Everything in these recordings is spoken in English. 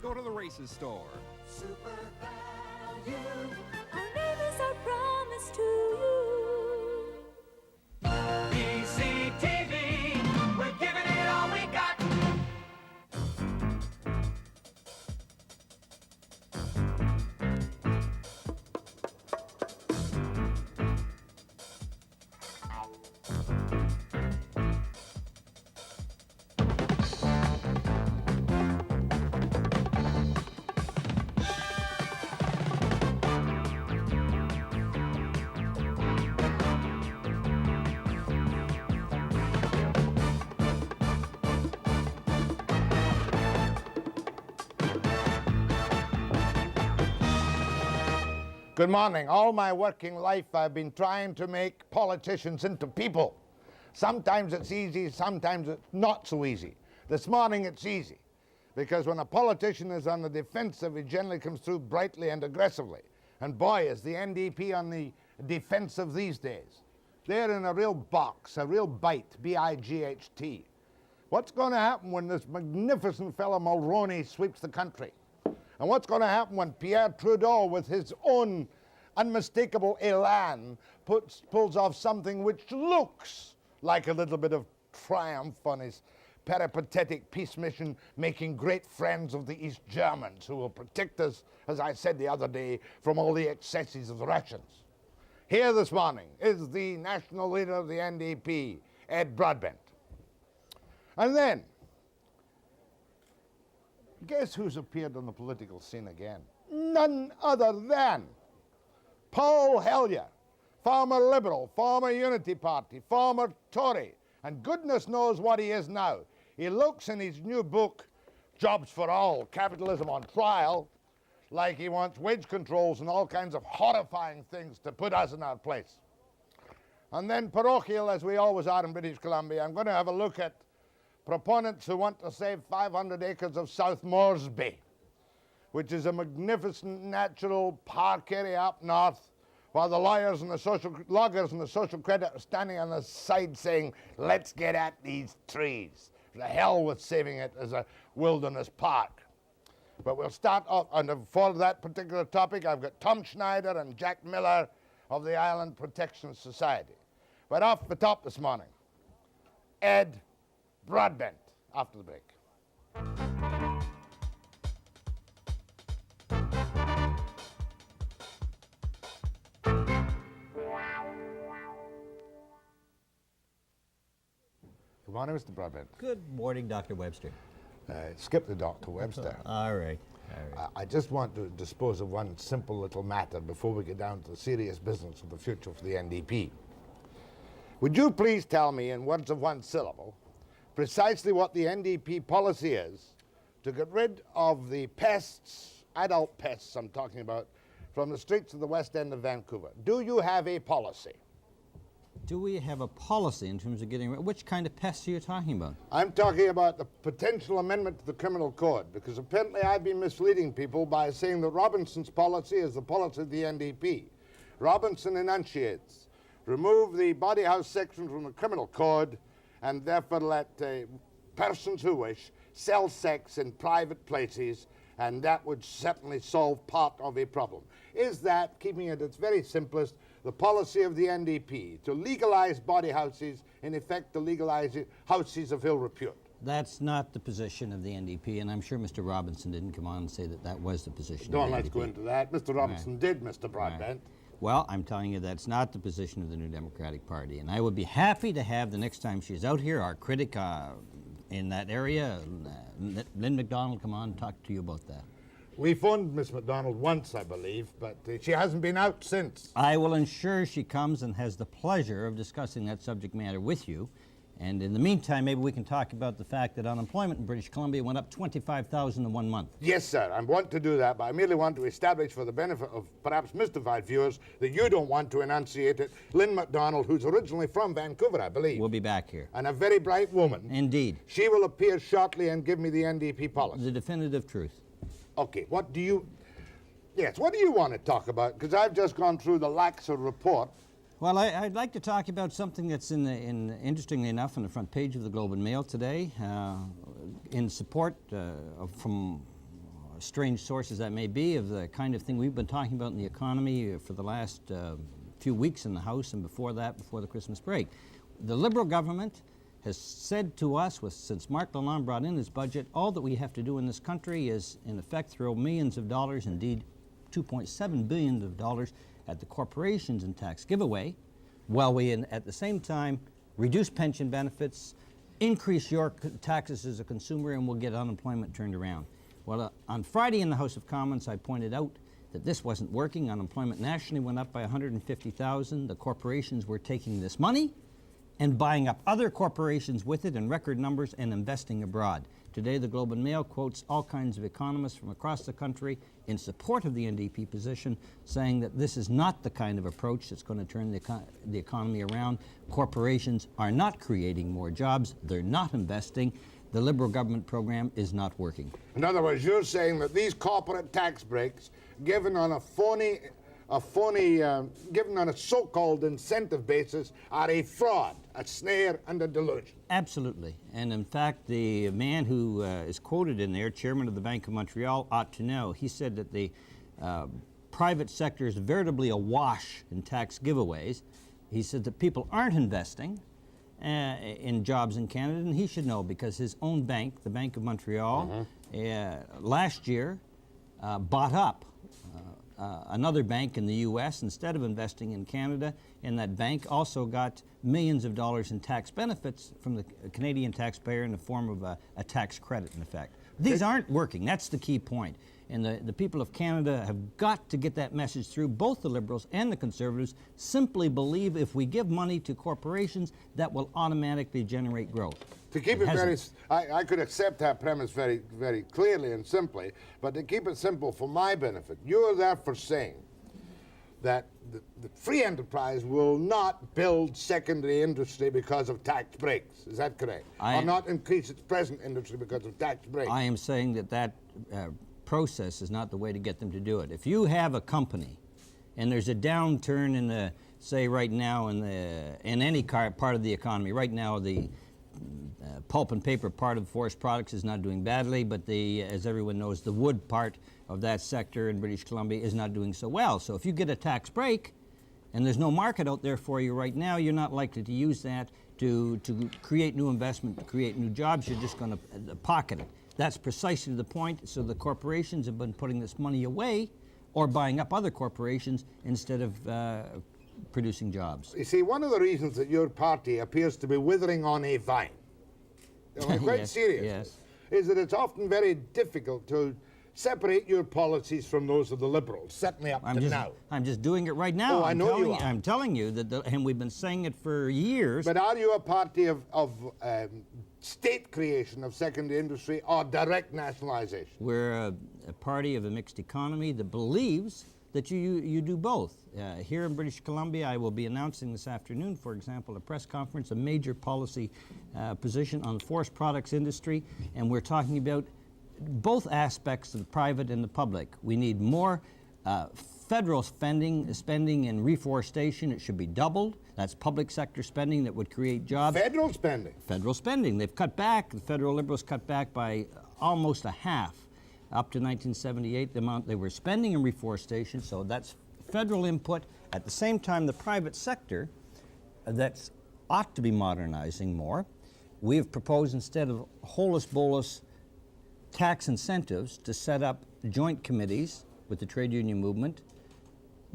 Go to the Races store. Super value. Our neighbors are promised to you. BCTV, we're giving it all we got. Good morning. All my working life I've been trying to make politicians into people. Sometimes it's easy, sometimes it's not so easy. This morning it's easy, because when a politician is on the defensive, he generally comes through brightly and aggressively. And boy, is the NDP on the defensive these days. They're in a real box, a real bite, B-I-G-H-T. What's going to happen when this magnificent fellow Mulroney sweeps the country? And what's going to happen when Pierre Trudeau, with his own unmistakable elan, pulls off something which looks like a little bit of triumph on his peripatetic peace mission, making great friends of the East Germans who will protect us, as I said the other day, from all the excesses of the Russians. Here this morning is the national leader of the NDP, Ed Broadbent. And then, guess who's appeared on the political scene again? None other than Paul Hellyer, former Liberal, former Unity Party, former Tory, and goodness knows what he is now. He looks in his new book, Jobs for All, Capitalism on Trial, like he wants wage controls and all kinds of horrifying things to put us in our place. And then parochial, as we always are in British Columbia, I'm going to have a look at proponents who want to save 500 acres of South Moresby, which is a magnificent natural park area up north, while the loggers and the social credit are standing on the side saying, let's get at these trees. The hell with saving it as a wilderness park. But we'll start off, and for that particular topic, I've got Tom Snyder and Jack Miller of the Island Protection Society. But off the top this morning, Ed Broadbent, after the break. Good morning, Mr. Broadbent. Good morning, Dr. Webster. Skip the Dr. Webster. All right. I just want to dispose of one simple little matter before we get down to the serious business of the future for the NDP. Would you please tell me, in words of one syllable, precisely what the NDP policy is to get rid of the pests, adult pests I'm talking about, from the streets of the West End of Vancouver? Do you have a policy? Do we have a policy in terms of getting rid? Which kind of pests are you talking about? I'm talking about the potential amendment to the criminal code, because apparently I've been misleading people by saying that Robinson's policy is the policy of the NDP. Robinson enunciates, remove the body house section from the criminal code and therefore let persons who wish sell sex in private places, and that would certainly solve part of a problem. Is that, keeping it at its very simplest, the policy of the NDP, to legalize body houses, in effect to legalize houses of ill repute? That's not the position of the NDP, and I'm sure Mr. Robinson didn't come on and say that that was the position Don't of the let's NDP. go into that. Mr. Robinson did, Mr. Broadbent. Right. Well, I'm telling you that's not the position of the New Democratic Party, and I would be happy to have the next time she's out here, our critic in that area, Lynn McDonald, come on and talk to you about that. We phoned Miss McDonald once, I believe, but she hasn't been out since. I will ensure she comes and has the pleasure of discussing that subject matter with you. And in the meantime, maybe we can talk about the fact that unemployment in British Columbia went up 25,000 in 1 month. Yes, sir. I want to do that, but I merely want to establish for the benefit of perhaps mystified viewers that you don't want to enunciate it. Lynn McDonald, who's originally from Vancouver, I believe. We'll be back here. And a very bright woman. Indeed. She will appear shortly and give me the NDP policy. The definitive truth. Okay, what do you want to talk about? Because I've just gone through the Laxer report. Well, I'd like to talk about something that's interestingly enough, on the front page of the Globe and Mail today, in support from strange sources that may be, of the kind of thing we've been talking about in the economy for the last few weeks in the House, and before that, before the Christmas break. The Liberal government has said to us, since Marc Lalonde brought in his budget, all that we have to do in this country is, in effect, throw millions of dollars, indeed $2.7 billion at the corporations in tax giveaway, while we, at the same time, reduce pension benefits, increase your taxes as a consumer, and we'll get unemployment turned around. Well, on Friday in the House of Commons, I pointed out that this wasn't working. Unemployment nationally went up by 150,000. The corporations were taking this money and buying up other corporations with it in record numbers and investing abroad. Today, the Globe and Mail quotes all kinds of economists from across the country in support of the NDP position, saying that this is not the kind of approach that's going to turn the economy around. Corporations are not creating more jobs. They're not investing. The Liberal government program is not working. In other words, you're saying that these corporate tax breaks, given on a given on a so-called incentive basis, are a fraud, a snare, and a delusion. Absolutely. And in fact, the man who is quoted in there, chairman of the Bank of Montreal, ought to know. He said that the private sector is veritably awash in tax giveaways. He said that people aren't investing in jobs in Canada, and he should know because his own bank, the Bank of Montreal, last year bought up another bank in the U.S. instead of investing in Canada, and that bank also got millions of dollars in tax benefits from the Canadian taxpayer in the form of a tax credit, in effect. These aren't working. That's the key point. And the people of Canada have got to get that message through. Both the Liberals and the Conservatives simply believe if we give money to corporations, that will automatically generate growth. To keep it very, I could accept that premise very, very clearly and simply, but to keep it simple for my benefit, you're therefore saying that the free enterprise will not build secondary industry because of tax breaks. Is that correct? Or not increase its present industry because of tax breaks? I am saying that process is not the way to get them to do it. If you have a company and there's a downturn in the, say right now in any part of the economy, right now the pulp and paper part of forest products is not doing badly, but as everyone knows, the wood part of that sector in British Columbia is not doing so well. So if you get a tax break and there's no market out there for you right now, you're not likely to use that to create new investment, to create new jobs. You're just going to pocket it. That's precisely the point. So the corporations have been putting this money away or buying up other corporations instead of producing jobs. You see, one of the reasons that your party appears to be withering on a vine, I'm quite Yes, serious, yes. is that it's often very difficult to separate your policies from those of the Liberals, certainly up to now. I'm just doing it right now. Oh, I know you are. I'm telling you that, and we've been saying it for years. But are you a party of state creation of secondary industry or direct nationalization? We're a party of a mixed economy that believes that you do both. Here in British Columbia, I will be announcing this afternoon, for example, a press conference, a major policy position on the forest products industry, and we're talking about both aspects of the private and the public. We need more federal spending in reforestation. It should be doubled. That's public sector spending that would create jobs. Federal spending? Federal spending. They've cut back, the federal Liberals cut back by almost a half. Up to 1978, the amount they were spending in reforestation, so that's federal input. At the same time, the private sector that ought to be modernizing more. We have proposed, instead of holus-bolus tax incentives, to set up joint committees with the trade union movement,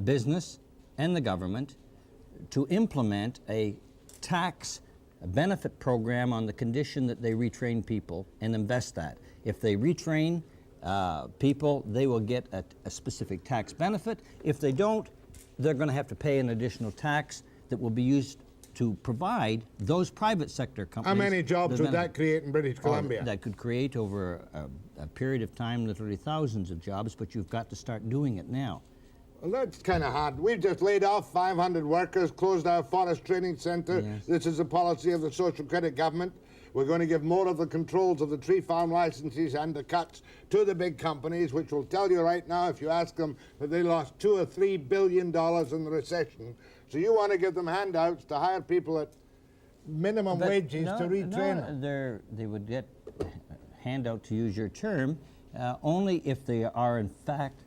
business, and the government to implement a tax benefit program on the condition that they retrain people and invest that. If they retrain people, they will get a specific tax benefit. If they don't, they're going to have to pay an additional tax that will be used to provide those private sector companies. How many jobs would that create in British Columbia? That could create over a period of time literally thousands of jobs, but you've got to start doing it now. Well, that's kind of hard. We've just laid off 500 workers, closed our forest training center. Yes. This is the policy of the Social Credit government. We're going to give more of the controls of the tree farm licenses and the cuts to the big companies, which will tell you right now, if you ask them, that they lost $2 or $3 billion in the recession. So you want to give them handouts to hire people at minimum wages to retrain them. They would get handout, to use your term, Only if they are in fact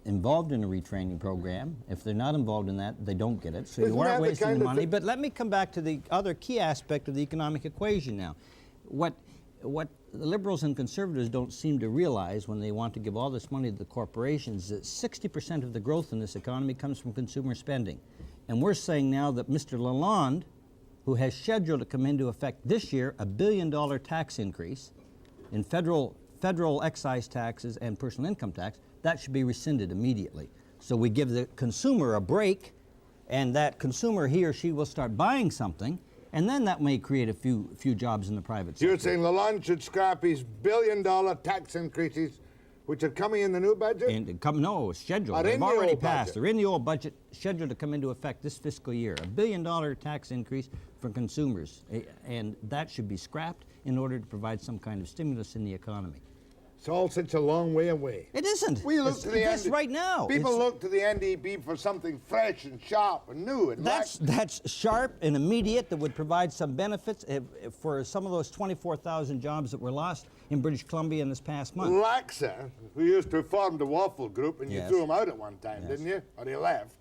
involved in a retraining program. If they're not involved in that, they don't get it. So Isn't you that aren't the wasting kind the of money. thing- But let me come back to the other key aspect of the economic equation now. What the Liberals and Conservatives don't seem to realize when they want to give all this money to the corporations is that 60% of the growth in this economy comes from consumer spending. And we're saying now that Mr. Lalonde, who has scheduled to come into effect this year, $1 billion tax increase in federal excise taxes and personal income tax, that should be rescinded immediately. So we give the consumer a break, and that consumer, he or she, will start buying something, and then that may create a few jobs in the private sector. You're saying Lalonde should scrap his $1 billion tax increases, which are coming in the new budget? No, scheduled. Are They've in the already old passed. budget. They're in the old budget, scheduled to come into effect this fiscal year. $1 billion tax increase for consumers, and that should be scrapped in order to provide some kind of stimulus in the economy. It's all such a long way away. It isn't. We look It's to the this ND right now. People It's- look to the NDP for something fresh and sharp and new. And That's sharp and immediate, that would provide some benefits for some of those 24,000 jobs that were lost in British Columbia in this past month. Laxer, who used to form the Waffle Group, and you Yes. threw him out at one time, Yes. didn't you? Or he left.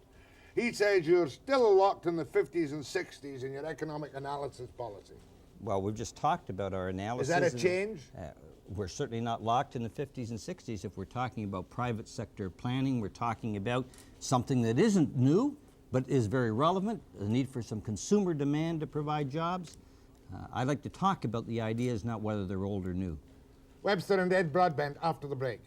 He says you're still locked in the 50s and 60s in your economic analysis policy. Well, we've just talked about our analysis. Is that a and, change? We're certainly not locked in the 50s and 60s. If we're talking about private sector planning, we're talking about something that isn't new, but is very relevant, the need for some consumer demand to provide jobs. I like to talk about the ideas, not whether they're old or new. Webster and Ed Broadbent after the break.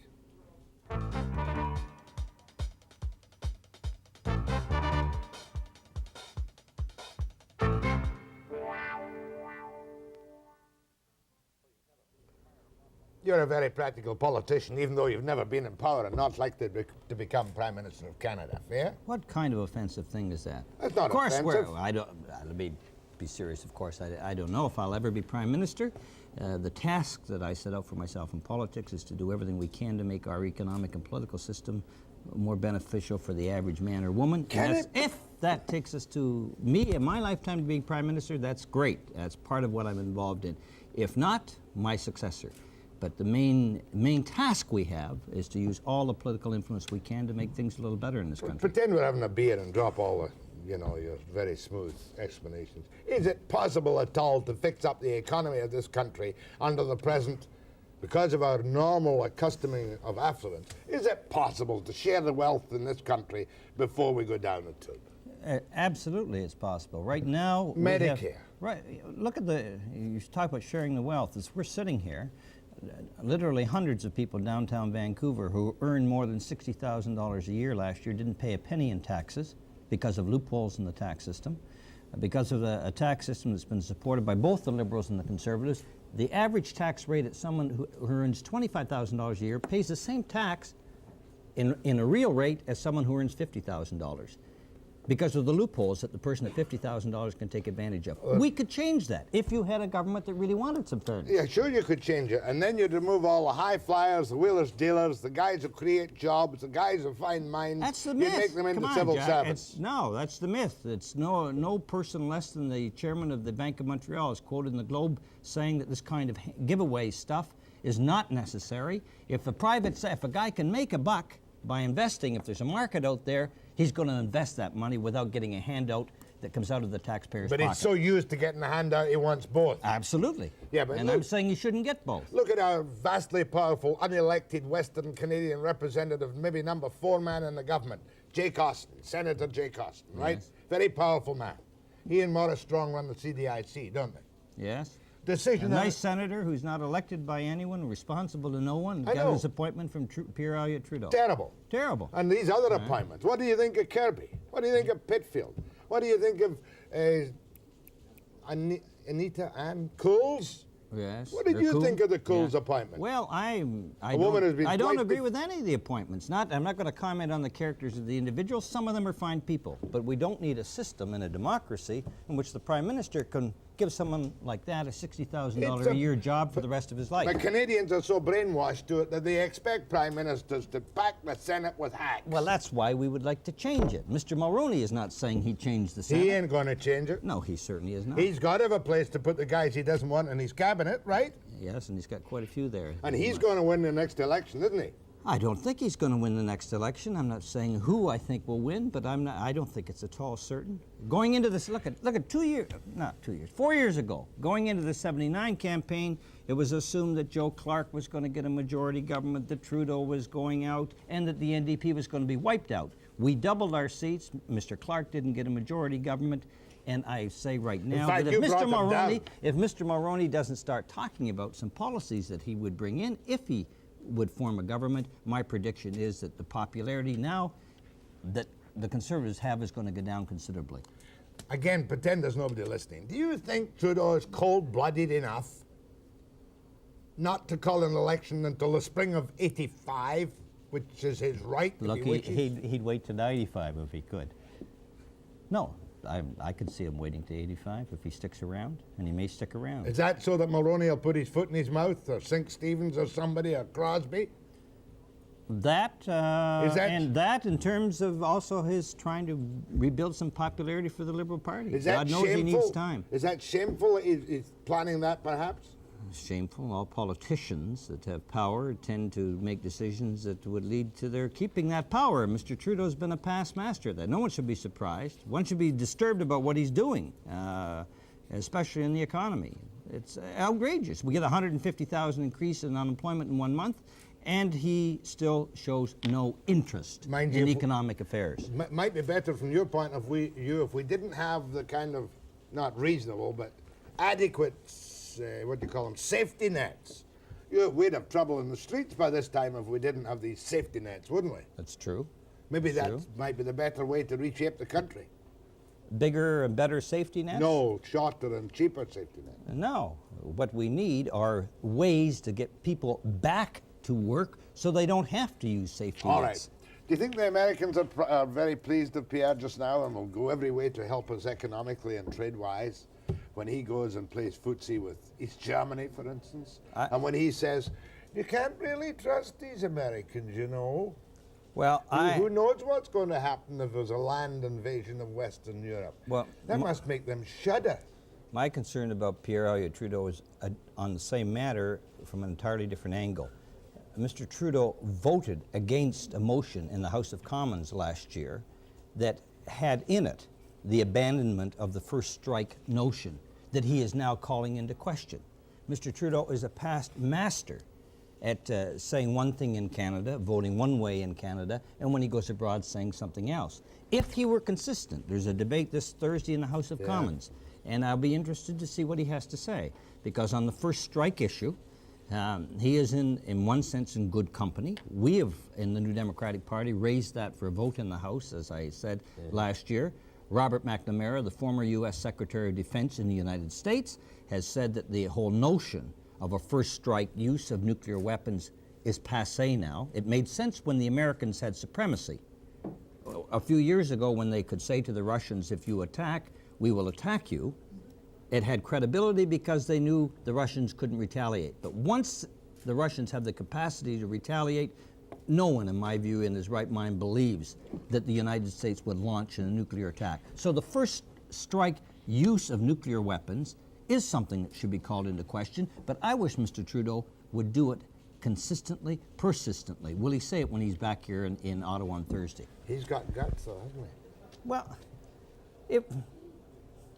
You're a very practical politician, even though you've never been in power and not likely to become Prime Minister of Canada, yeah? What kind of offensive thing is that? That's not of course, offensive. I don't. Let me be serious. Of course, I don't know if I'll ever be Prime Minister. The task that I set out for myself in politics is to do everything we can to make our economic and political system more beneficial for the average man or woman. Can And that's- it? If that takes us to me in my lifetime to being Prime Minister, that's great. That's part of what I'm involved in. If not, my successor. But the main task we have is to use all the political influence we can to make things a little better in this country. Pretend we're having a beer and drop all the, your very smooth explanations. Is it possible at all to fix up the economy of this country under the present, because of our normal accustoming of affluence, is it possible to share the wealth in this country before we go down the tube? Absolutely, it's possible. Right now, we have- Medicare. right. Look at you talk about sharing the wealth. As we're sitting here, literally hundreds of people downtown Vancouver who earned more than $60,000 a year last year didn't pay a penny in taxes because of loopholes in the tax system, because of a tax system that's been supported by both the Liberals and the Conservatives. The average tax rate at someone who earns $25,000 a year pays the same tax in a real rate as someone who earns $50,000. Because of the loopholes that the person at $50,000 can take advantage of. We could change that if you had a government that really wanted some fairness. Yeah, sure you could change it. And then you'd remove all the high flyers, the wheelers dealers, the guys who create jobs, the guys who find mines. That's the You'd myth. make them into Come on, civil Jack. servants. No, that's the myth. It's no person less than the chairman of the Bank of Montreal is quoted in the Globe saying that this kind of giveaway stuff is not necessary. If a guy can make a buck by investing, if there's a market out there, he's going to invest that money without getting a handout that comes out of the taxpayer's But pocket. he's so used to getting a handout, he wants both. Absolutely. Yeah, but and look- I'm saying you shouldn't get both. Look at our vastly powerful, unelected Western Canadian representative, maybe number 4 man in the government, Jay Costin, Senator Jay Costin, right? Yes. Very powerful man. He and Maurice Strong run the CDIC, don't they? Yes. A Decision nice senator who's not elected by anyone, responsible to no one, I got know. his appointment from Pierre Elliott Trudeau. terrible. Terrible. And these other appointments. What do you think of Kirby? What do you think of Pitfield? What do you think of Anita Ann Cools? Yes. What did they're you cool. think of the Cools Yeah. appointment? Well, I woman who's been don't quite agree dif- with any of the appointments. I'm not going to comment on the characters of the individuals. Some of them are fine people, but we don't need a system in a democracy in which the Prime Minister can give someone like that a $60,000 a year job for the rest of his life. The Canadians are so brainwashed to it that they expect prime ministers to pack the Senate with hacks. Well, that's why we would like to change it. Mr. Mulroney is not saying he changed the Senate. He ain't going to change it. No, he certainly is not. He's got to have a place to put the guys he doesn't want in his cabinet, right? Yes, and he's got quite a few there. And he's going to win the next election, isn't he? I don't think he's going to win the next election. I'm not saying who I think will win, but I don't think it's at all certain. Going into this, look at 2 years, not 2 years, 4 years ago, going into the '79 campaign, it was assumed that Joe Clark was going to get a majority government, that Trudeau was going out, and that the NDP was going to be wiped out. We doubled our seats. Mr. Clark didn't get a majority government. And I say right now fact, that you brought them down. if Mr. Mulroney doesn't start talking about some policies that he would bring in, if he would form a government, my prediction is that the popularity now that the Conservatives have is going to go down considerably. Again, pretend there's nobody listening. Do you think Trudeau is cold-blooded enough not to call an election until the spring of '85, which is his right? Look, he'd wait to '95 if he could. No, I could see him waiting to '85 if he sticks around, and he may stick around. Is that so that Mulroney will put his foot in his mouth, or Sink Stevens, or somebody, or Crosby? And that in terms of also his trying to rebuild some popularity for the Liberal Party. Is that God knows shameful? he needs time. Is that shameful? Is planning that, perhaps? Shameful. All politicians that have power tend to make decisions that would lead to their keeping that power. Mr. Trudeau's been a past master at that. No one should be surprised. One should be disturbed about what he's doing, especially in the economy. It's outrageous. We get a 150,000 increase in unemployment in 1 month, and he still shows no interest in economic affairs. Might be better from your point of view if we didn't have the kind of, not reasonable, but adequate, what do you call them, safety nets. We'd have trouble in the streets by this time if we didn't have these safety nets, wouldn't we? That's true. Maybe that might be the better way to reshape the country. Bigger and better safety nets? No, shorter and cheaper safety nets. No. What we need are ways to get people back to work so they don't have to use safety nets. All right. Do you think the Americans are very pleased with Pierre just now and will go every way to help us economically and trade-wise when he goes and plays footsie with East Germany, for instance? And when he says, you can't really trust these Americans, you know. Well, Who knows what's going to happen if there's a land invasion of Western Europe? Well, that must make them shudder. My concern about Pierre Elliott Trudeau is on the same matter from an entirely different angle. Mr. Trudeau voted against a motion in the House of Commons last year that had in it the abandonment of the first strike notion that he is now calling into question. Mr. Trudeau is a past master at saying one thing in Canada, voting one way in Canada, and when he goes abroad saying something else. If he were consistent, there's a debate this Thursday in the House of Commons, and I'll be interested to see what he has to say, because on the first strike issue, he is in one sense in good company. We have, in the New Democratic Party, raised that for a vote in the House, as I said last year. Robert McNamara, the former U.S. Secretary of Defense in the United States, has said that the whole notion of a first strike use of nuclear weapons is passé now. It made sense when the Americans had supremacy. A few years ago, when they could say to the Russians, if you attack, we will attack you, it had credibility because they knew the Russians couldn't retaliate. But once the Russians have the capacity to retaliate, no one, in my view, in his right mind believes that the United States would launch a nuclear attack. So the first strike use of nuclear weapons is something that should be called into question, but I wish Mr. Trudeau would do it consistently, persistently. Will he say it when he's back here in Ottawa on Thursday? He's got guts, though, hasn't he? Well,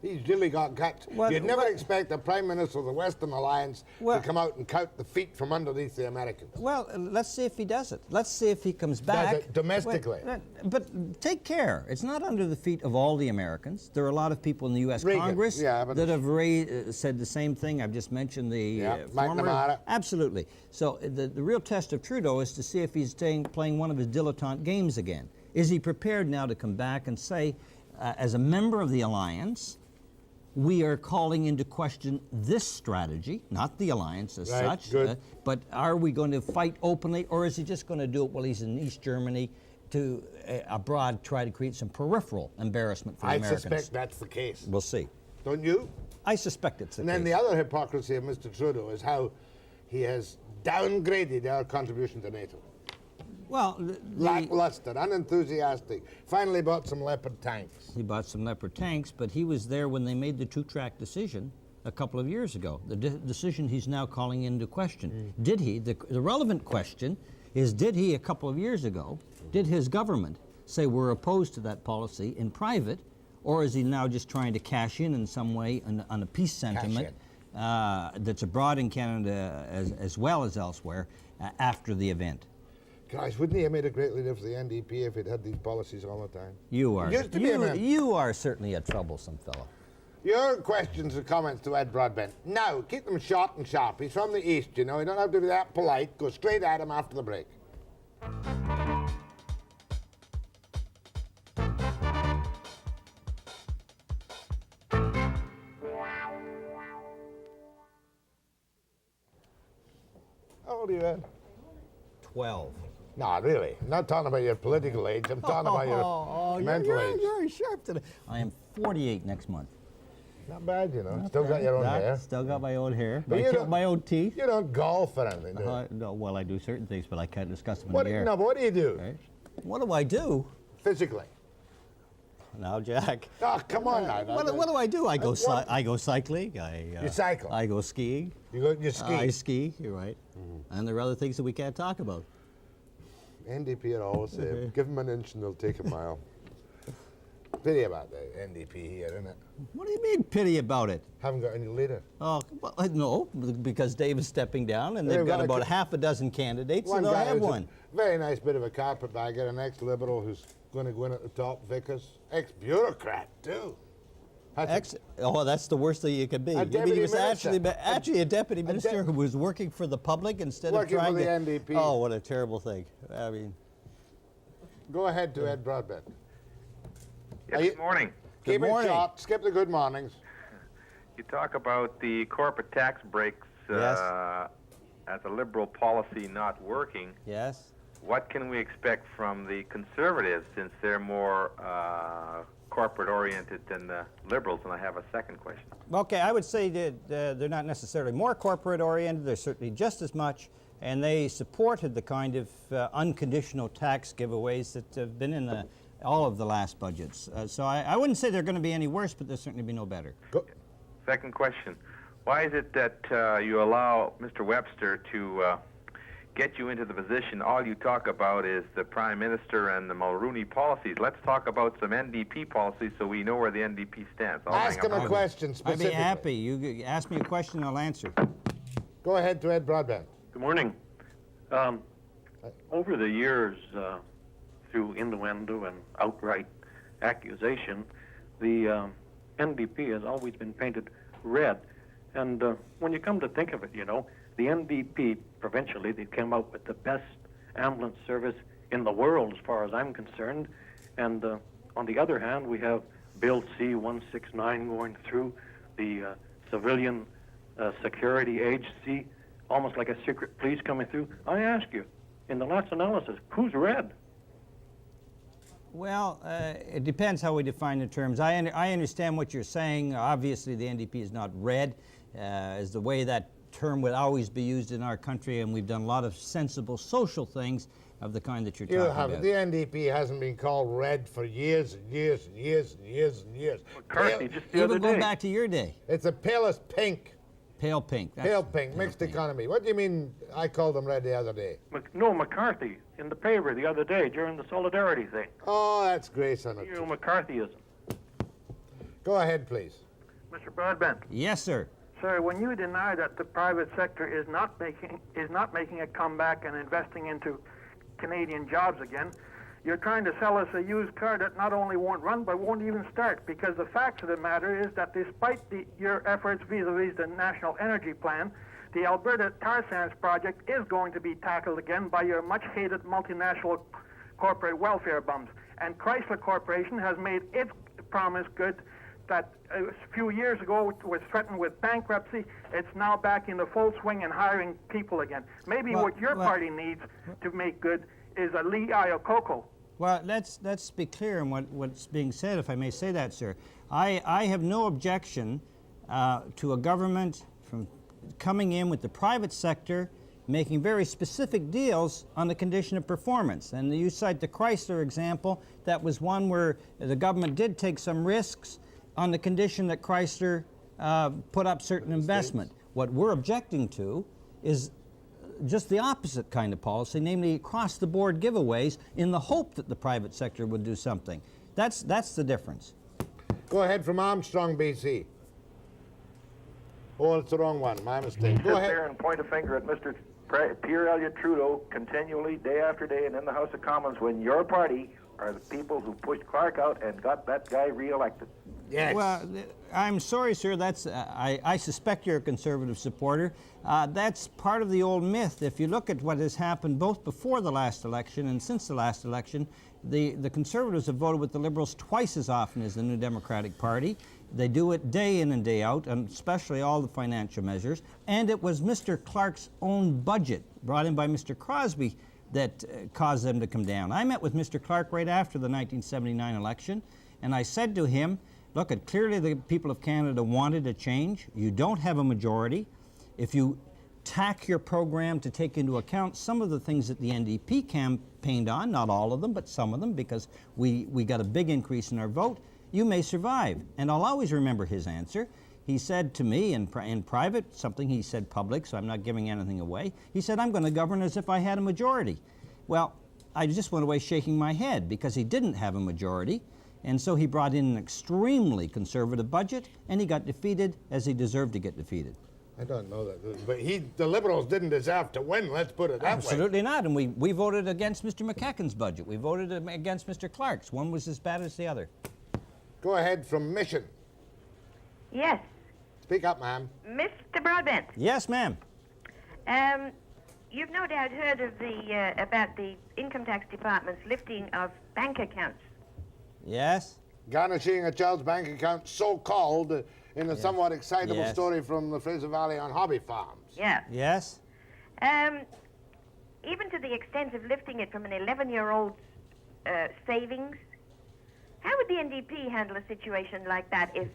He's really got guts. You'd never expect the Prime Minister of the Western Alliance to come out and count the feet from underneath the Americans. Well, let's see if he does it. Let's see if he comes back. Does it domestically. But take care. It's not under the feet of all the Americans. There are a lot of people in the U.S. Congress that have said the same thing. I've just mentioned the former. McNamara. Absolutely. So the real test of Trudeau is to see if he's playing one of his dilettante games again. Is he prepared now to come back and say, as a member of the alliance, we are calling into question this strategy, not the alliance as such, but are we going to fight openly, or is he just going to do it while he's in East Germany to abroad try to create some peripheral embarrassment for the Americans? I suspect that's the case. We'll see. Don't you? I suspect it's the case. And then the other hypocrisy of Mr. Trudeau is how he has downgraded our contribution to NATO. Well, lackluster, unenthusiastic. Finally bought some Leopard tanks. He bought some Leopard tanks, but he was there when they made the two-track decision a couple of years ago, the decision he's now calling into question. Did he, the relevant question is, did he a couple of years ago, did his government say we're opposed to that policy in private, or is he now just trying to cash in some way on a peace sentiment that's abroad in Canada as well as elsewhere after the event? Guys, wouldn't he have made a great leader for the NDP if he'd had these policies all the time? You are. Used to be a man. You are certainly a troublesome fellow. Your questions and comments to Ed Broadbent. No, keep them short and sharp. He's from the East, you know. You don't have to be that polite. Go straight at him after the break. How old are you, Ed? 12. No, really. I'm not talking about your political age. I'm talking about your mental age. You're very sharp today. I am 48 next month. Not bad, you know. Still got your own hair. Still got my own hair. But I you kept don't- my own teeth. You don't golf or anything, do you? No, well, I do certain things, but I can't discuss them What in do the you, air. no, but what do you do? Right? What do I do? Physically. Now, Jack. Oh, come on now. What do I do? I go cycling. You cycle. I go skiing. You ski. I ski. You're right. And there are other things that we can't talk about. NDP are always say, give them an inch and they'll take a mile. Pity about the NDP here, isn't it? What do you mean pity about it? Haven't got any leader. Oh, well, no, because Dave is stepping down, and they've They've got got a about c- half a dozen candidates, One and they'll guy have who's one. a very nice bit of a carpetbagger, an ex-liberal who's going to go in at the top, Vickers. Ex-bureaucrat, too. That's That's the worst thing you could be. A You mean deputy he was minister. actually a deputy minister who was working for the public instead of Working for trying the to. NDP. Oh, what a terrible thing! I mean, Go ahead to Ed Broadbent. Yes, good morning. Keep Good morning. it short. Skip the good mornings. You talk about the corporate tax breaks Yes. as a liberal policy not working. yes. What can we expect from the conservatives since they're more corporate-oriented than the liberals? And I have a second question. Okay, I would say that they're not necessarily more corporate-oriented. They're certainly just as much, and they supported the kind of unconditional tax giveaways that have been in all of the last budgets. So I wouldn't say they're going to be any worse, but they'll certainly be no better. Go. Second question. Why is it that you allow Mr. Webster to get you into the position? All you talk about is the Prime Minister and the Mulrooney policies. Let's talk about some NDP policies so we know where the NDP stands. I'll Ask hang him up. a question I'd specifically. be happy. You ask me a question, I'll answer. Go ahead to Ed Broadbent. Good morning. Over the years, through innuendo and outright accusation, the NDP has always been painted red. And when you come to think of it, you know, the NDP, provincially, they came out with the best ambulance service in the world, as far as I'm concerned. And on the other hand, we have Bill C-169 going through the civilian security agency, almost like a secret police coming through. I ask you, in the last analysis, who's red? Well, it depends how we define the terms. I understand what you're saying. Obviously, the NDP is not red, as the way that term would always be used in our country, and we've done a lot of sensible social things of the kind that you're talking about. The NDP hasn't been called red for years and years and years and years and years. McCarthy, just the other Even going day. back to your day, It's the palest pink. pale pink. Pale pink, mixed economy. What do you mean I called them red the other day? No, McCarthy, in the paper the other day during the solidarity thing. Oh, that's grace on it. You know, McCarthyism. Go ahead, please. Mr. Broadbent, Yes, sir. sir, when you deny that the private sector is not making a comeback and investing into Canadian jobs again, you're trying to sell us a used car that not only won't run but won't even start. Because the fact of the matter is that despite your efforts vis-a-vis the National Energy Plan, the Alberta tar sands project is going to be tackled again by your much-hated multinational corporate welfare bums. And Chrysler Corporation has made its promise good that a few years ago was threatened with bankruptcy. It's now back in the full swing and hiring people again. Maybe Well, what your well- party needs to make good is a Lee Iacocco. Well, let's be clear in what's being said, if I may say that, sir. I have no objection to a government from coming in with the private sector, making very specific deals on the condition of performance. And you cite the Chrysler example. That was one where the government did take some risks on the condition that Chrysler put up certain investment. What we're objecting to is just the opposite kind of policy, namely across-the-board giveaways in the hope that the private sector would do something. That's the difference. Go ahead from Armstrong, BC. Oh, it's the wrong one. My mistake. Go Sit ahead. there and point a finger at Mr. Pierre Elliott Trudeau continually, day after day, and in the House of Commons when your party are the people who pushed Clark out and got that guy reelected. Yes. Well, I'm sorry, sir. That's I suspect you're a conservative supporter. That's part of the old myth. If you look at what has happened both before the last election and since the last election, the Conservatives have voted with the Liberals twice as often as the New Democratic Party. They do it day in and day out, and especially all the financial measures. And it was Mr. Clark's own budget, brought in by Mr. Crosby, that caused them to come down. I met with Mr. Clark right after the 1979 election, and I said to him, look, clearly the people of Canada wanted a change. You don't have a majority. If you tack your program to take into account some of the things that the NDP campaigned on, not all of them, but some of them, because we got a big increase in our vote, you may survive. And I'll always remember his answer. He said to me in private, something he said public, so I'm not giving anything away. He said, I'm going to govern as if I had a majority. Well, I just went away shaking my head because he didn't have a majority. And so he brought in an extremely conservative budget, and he got defeated as he deserved to get defeated. I don't know that, but the Liberals didn't deserve to win, let's put it that way. Absolutely not, and we voted against Mr. McEachin's budget. We voted against Mr. Clark's. One was as bad as the other. Go ahead from Mission. Yes. Speak up, ma'am. Mr. Broadbent, Yes, ma'am. you've no doubt heard of about the income tax department's lifting of bank accounts. Yes? Garnishing a child's bank account, so-called, in a somewhat excitable Yes. story from the Fraser Valley on hobby farms. Yeah. Yes? Even to the extent of lifting it from an 11-year-old's savings. How would the NDP handle a situation like that if...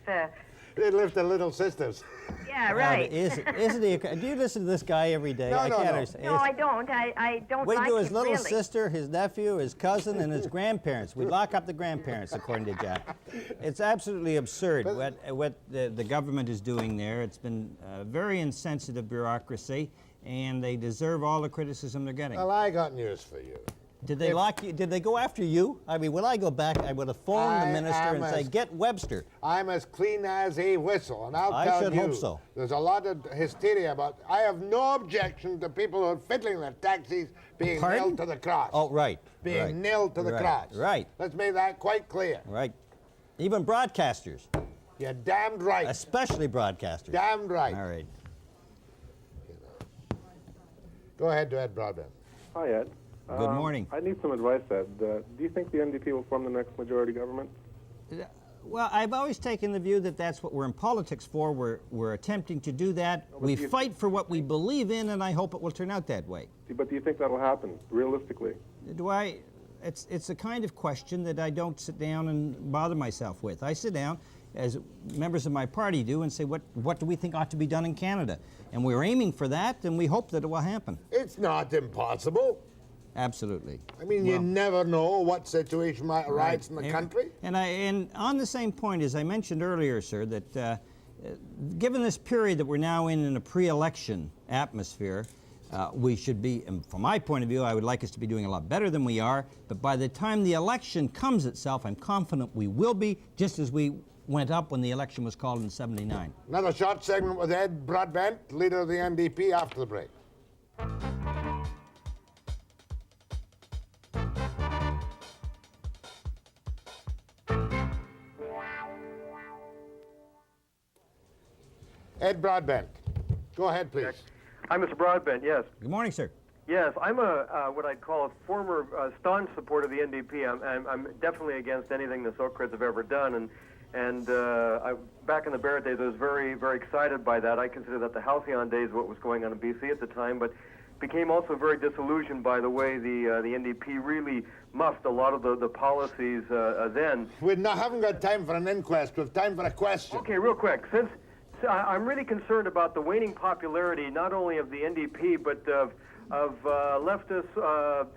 They lift the little sisters. Yeah, right. Isn't he? Do you listen to this guy every day? No, I no, can't no. understand. No, I don't. I don't We like do his him, little really. sister, his nephew, his cousin, and his grandparents. We lock up the grandparents, according to Jack. It's absolutely absurd what the government is doing there. It's been very insensitive bureaucracy, and they deserve all the criticism they're getting. Well, I got news for you. Did they lock you? Did they go after you? I mean, when I go back, I would have phoned the I minister am and say, "Get Webster." I'm as clean as a whistle, and I'll I tell should you, hope so. there's a lot of hysteria about. I have no objection to people who are fiddling their taxis being Pardon? nailed to the cross. Oh, right. Being right, nailed to the right, cross. Right. Let's make that quite clear. Right. Even broadcasters, You're damned right. especially broadcasters. Damned right. All right. Go ahead to Ed Broadbent. Hi, Ed. Good morning. I need some advice, Ed. Do you think the NDP will form the next majority government? Well, I've always taken the view that that's what we're in politics for. We're attempting to do that. We fight for what we believe in, and I hope it will turn out that way. But do you think that'll happen, realistically? Do I? It's a kind of question that I don't sit down and bother myself with. I sit down, as members of my party do, and say, what do we think ought to be done in Canada? And we're aiming for that, and we hope that it will happen. It's not impossible. Absolutely. I mean, you never know what situation might arise in the country. And on the same point, as I mentioned earlier, sir, that given this period that we're now in a pre-election atmosphere, we should be, and from my point of view, I would like us to be doing a lot better than we are, but by the time the election comes itself, I'm confident we will be, just as we went up when the election was called in '79. Another short segment with Ed Broadbent, leader of the NDP, after the break. Ed Broadbent. Go ahead, please. I'm Mr. Broadbent, yes. Good morning, sir. Yes, I'm what I'd call a former staunch supporter of the NDP. I'm definitely against anything the Socreds have ever done, and back in the Barrett days, I was very, very excited by that. I consider that the halcyon days, what was going on in BC at the time, but became also very disillusioned by the way the NDP really muffed a lot of the policies then. We haven't got time for an inquest. We have time for a question. Okay, real quick. Since I'm really concerned about the waning popularity not only of the NDP but of leftist,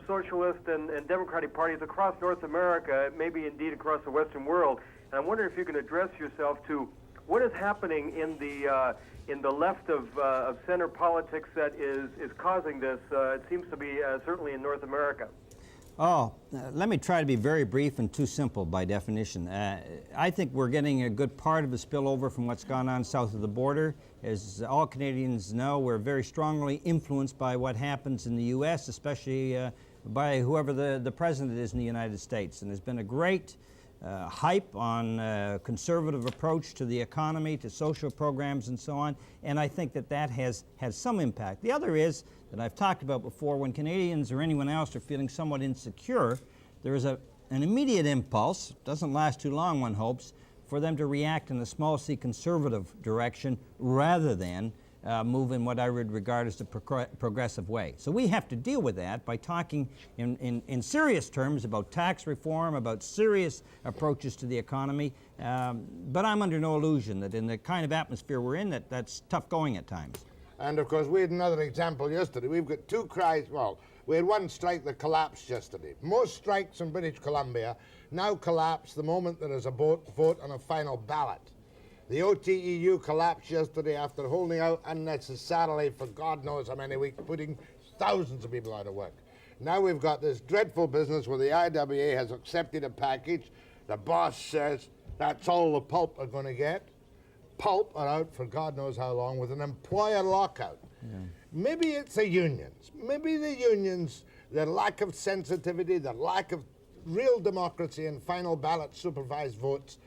socialist, and Democratic parties across North America, maybe indeed across the Western world. And I'm wondering if you can address yourself to what is happening in the left of center politics that is causing this? It seems to be certainly in North America. Oh, let me try to be very brief and too simple by definition. I think we're getting a good part of the spillover from what's gone on south of the border. As all Canadians know, we're very strongly influenced by what happens in the U.S., especially by whoever the president is in the United States. And there's been a great hype on conservative approach to the economy, to social programs and so on, and I think that has some impact. The other is, that I've talked about before, when Canadians or anyone else are feeling somewhat insecure, there is an immediate impulse, doesn't last too long one hopes, for them to react in the small c conservative direction rather than move in what I would regard as the progressive way. So we have to deal with that by talking in serious terms about tax reform, about serious approaches to the economy, but I'm under no illusion that in the kind of atmosphere we're in, that's tough going at times. And of course, we had another example yesterday. We've got two cries. Well, we had one strike that collapsed yesterday. Most strikes in British Columbia now collapse the moment there is a vote on a final ballot. The OTEU collapsed yesterday after holding out unnecessarily for God knows how many weeks, putting thousands of people out of work. Now we've got this dreadful business where the IWA has accepted a package. The boss says that's all the pulp are going to get. Pulp are out for God knows how long with an employer lockout. Yeah. Maybe it's the unions. Maybe the unions, their lack of sensitivity, their lack of real democracy and final ballot supervised votes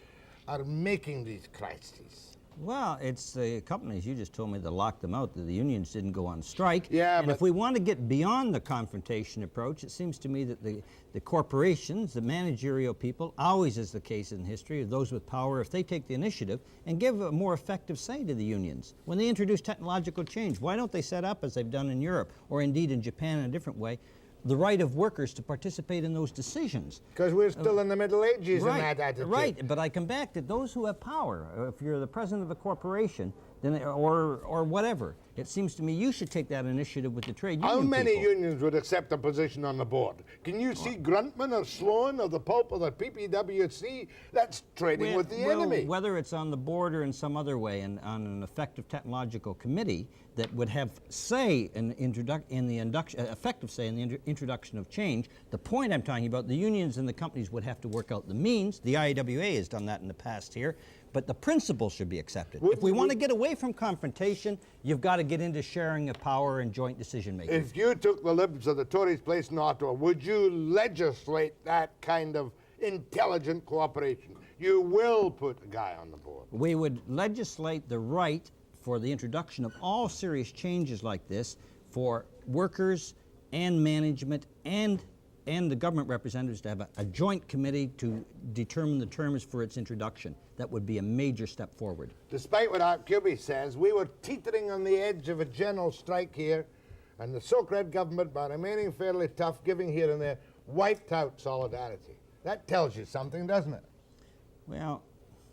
are making these crises. Well, it's the companies, you just told me, that locked them out, that the unions didn't go on strike. Yeah, and if we want to get beyond the confrontation approach, it seems to me that the corporations, the managerial people, always is the case in history, those with power, if they take the initiative and give a more effective say to the unions. When they introduce technological change, why don't they set up, as they've done in Europe, or indeed in Japan in a different way, the right of workers to participate in those decisions? Because we're still in the Middle Ages right, in that attitude. Right, but I come back to those who have power. If you're the president of a corporation, then or whatever, it seems to me you should take that initiative with the trade union How many people. unions would accept a position on the board? Can you see Gruntman or Sloan or the Pulp or the PPWC? That's trading with the enemy. Whether it's on the board or in some other way, and on an effective technological committee that would have say in effective say in the introduction of change. The point I'm talking about, the unions and the companies would have to work out the means. The IWA has done that in the past here, but the principle should be accepted. If we want to get away from confrontation, you've got to get into sharing of power and joint decision making. If you took the Libs or the Tories' place in Ottawa, would you legislate that kind of intelligent cooperation? You will put a guy on the board. We would legislate the right for the introduction of all serious changes like this for workers and management and the government representatives to have a joint committee to determine the terms for its introduction. That would be a major step forward. Despite what Art Kuby says, we were teetering on the edge of a general strike here, and the Soc-Red government, by remaining fairly tough, giving here and there, wiped out solidarity. That tells you something, doesn't it? Well,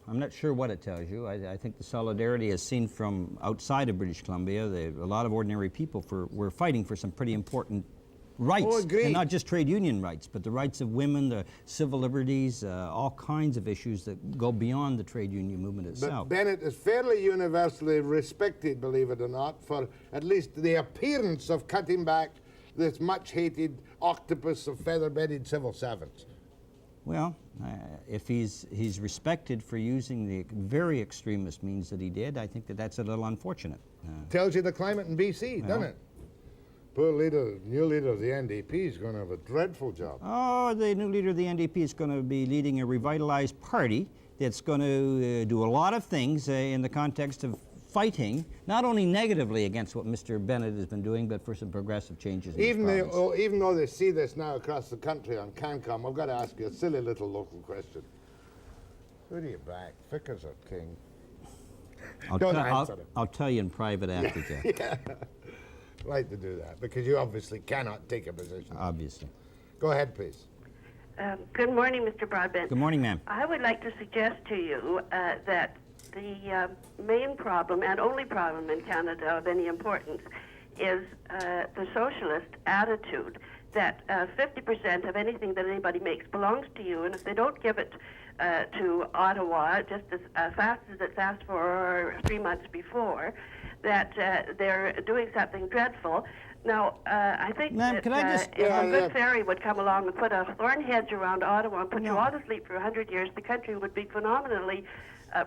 I'm not sure what it tells you. I think the solidarity is seen from outside of British Columbia. A lot of ordinary people were fighting for some pretty important rights. Oh, agreed. And not just trade union rights, but the rights of women, the civil liberties, all kinds of issues that go beyond the trade union movement itself. But Bennett is fairly universally respected, believe it or not, for at least the appearance of cutting back this much-hated octopus of feather-bedded civil servants. Well, if he's respected for using the very extremist means that he did, I think that's a little unfortunate. Tells you the climate in BC, doesn't it? Poor new leader of the NDP is going to have a dreadful job. Oh, the new leader of the NDP is going to be leading a revitalized party that's going to do a lot of things in the context of fighting, not only negatively against what Mr. Bennett has been doing, but for some progressive changes in even though they see this now across the country on CanCom, I've got to ask you a silly little local question. Who do you back, Vickers or King? I'll tell you in private after, Jeff. Yeah. I'd like to do that, because you obviously cannot take a position. Obviously. Go ahead, please. Good morning, Mr. Broadbent. Good morning, ma'am. I would like to suggest to you that the main problem and only problem in Canada of any importance is the socialist attitude that 50% of anything that anybody makes belongs to you, and if they don't give it to Ottawa just as fast as it's asked for 3 months before, that they're doing something dreadful. Now, I think Ma'am, that can I just- if a good fairy would come along and put a thorn hedge around Ottawa and put you all to sleep for 100 years, the country would be phenomenally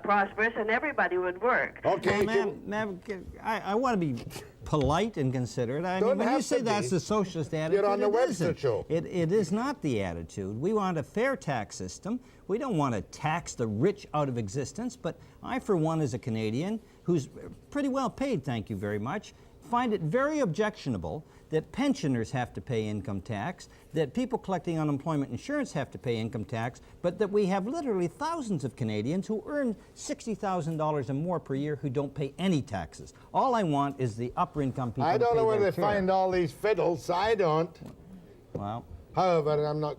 prosperous and everybody would work. Okay, Ma'am, I want to be polite and considerate. I Don't mean, when you have say to that's be. the socialist attitude, You're on the it Webster isn't. show. It is not the attitude. We want a fair tax system. We don't want to tax the rich out of existence, but I, for one, as a Canadian, who's pretty well paid, thank you very much, find it very objectionable that pensioners have to pay income tax, that people collecting unemployment insurance have to pay income tax, but that we have literally thousands of Canadians who earn $60,000 or more per year who don't pay any taxes. All I want is the upper income people I to don't pay know where their they share. find all these fiddles. I don't. Well, However, I'm not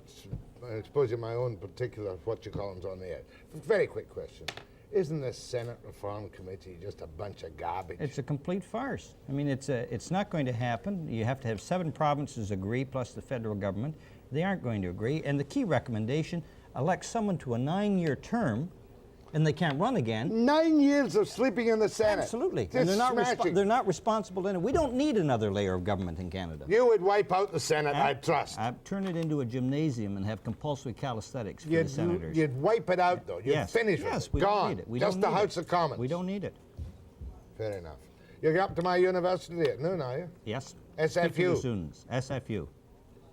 exposing my own particular what you call them on the air. Very quick question. Isn't the Senate Reform Committee just a bunch of garbage? it's a complete farce. I mean, it's not going to happen. You have to have 7 provinces agree, plus the federal government. They aren't going to agree. And the key recommendation, elect someone to a 9-year term, and they can't run again. 9 years of sleeping in the Senate. Absolutely. Just And smashing. they're not responsible in it. We don't need another layer of government in Canada. You would wipe out the Senate, I trust. Turn it into a gymnasium and have compulsory calisthenics for the senators. You'd wipe it out, though. You'd Yes. finish Yes, with we it. don't Gone. need it. We Just don't the need House it. of Commons. We don't need it. Fair enough. You're up to my university at noon, are you? Yes. SFU. Speak to the students. SFU.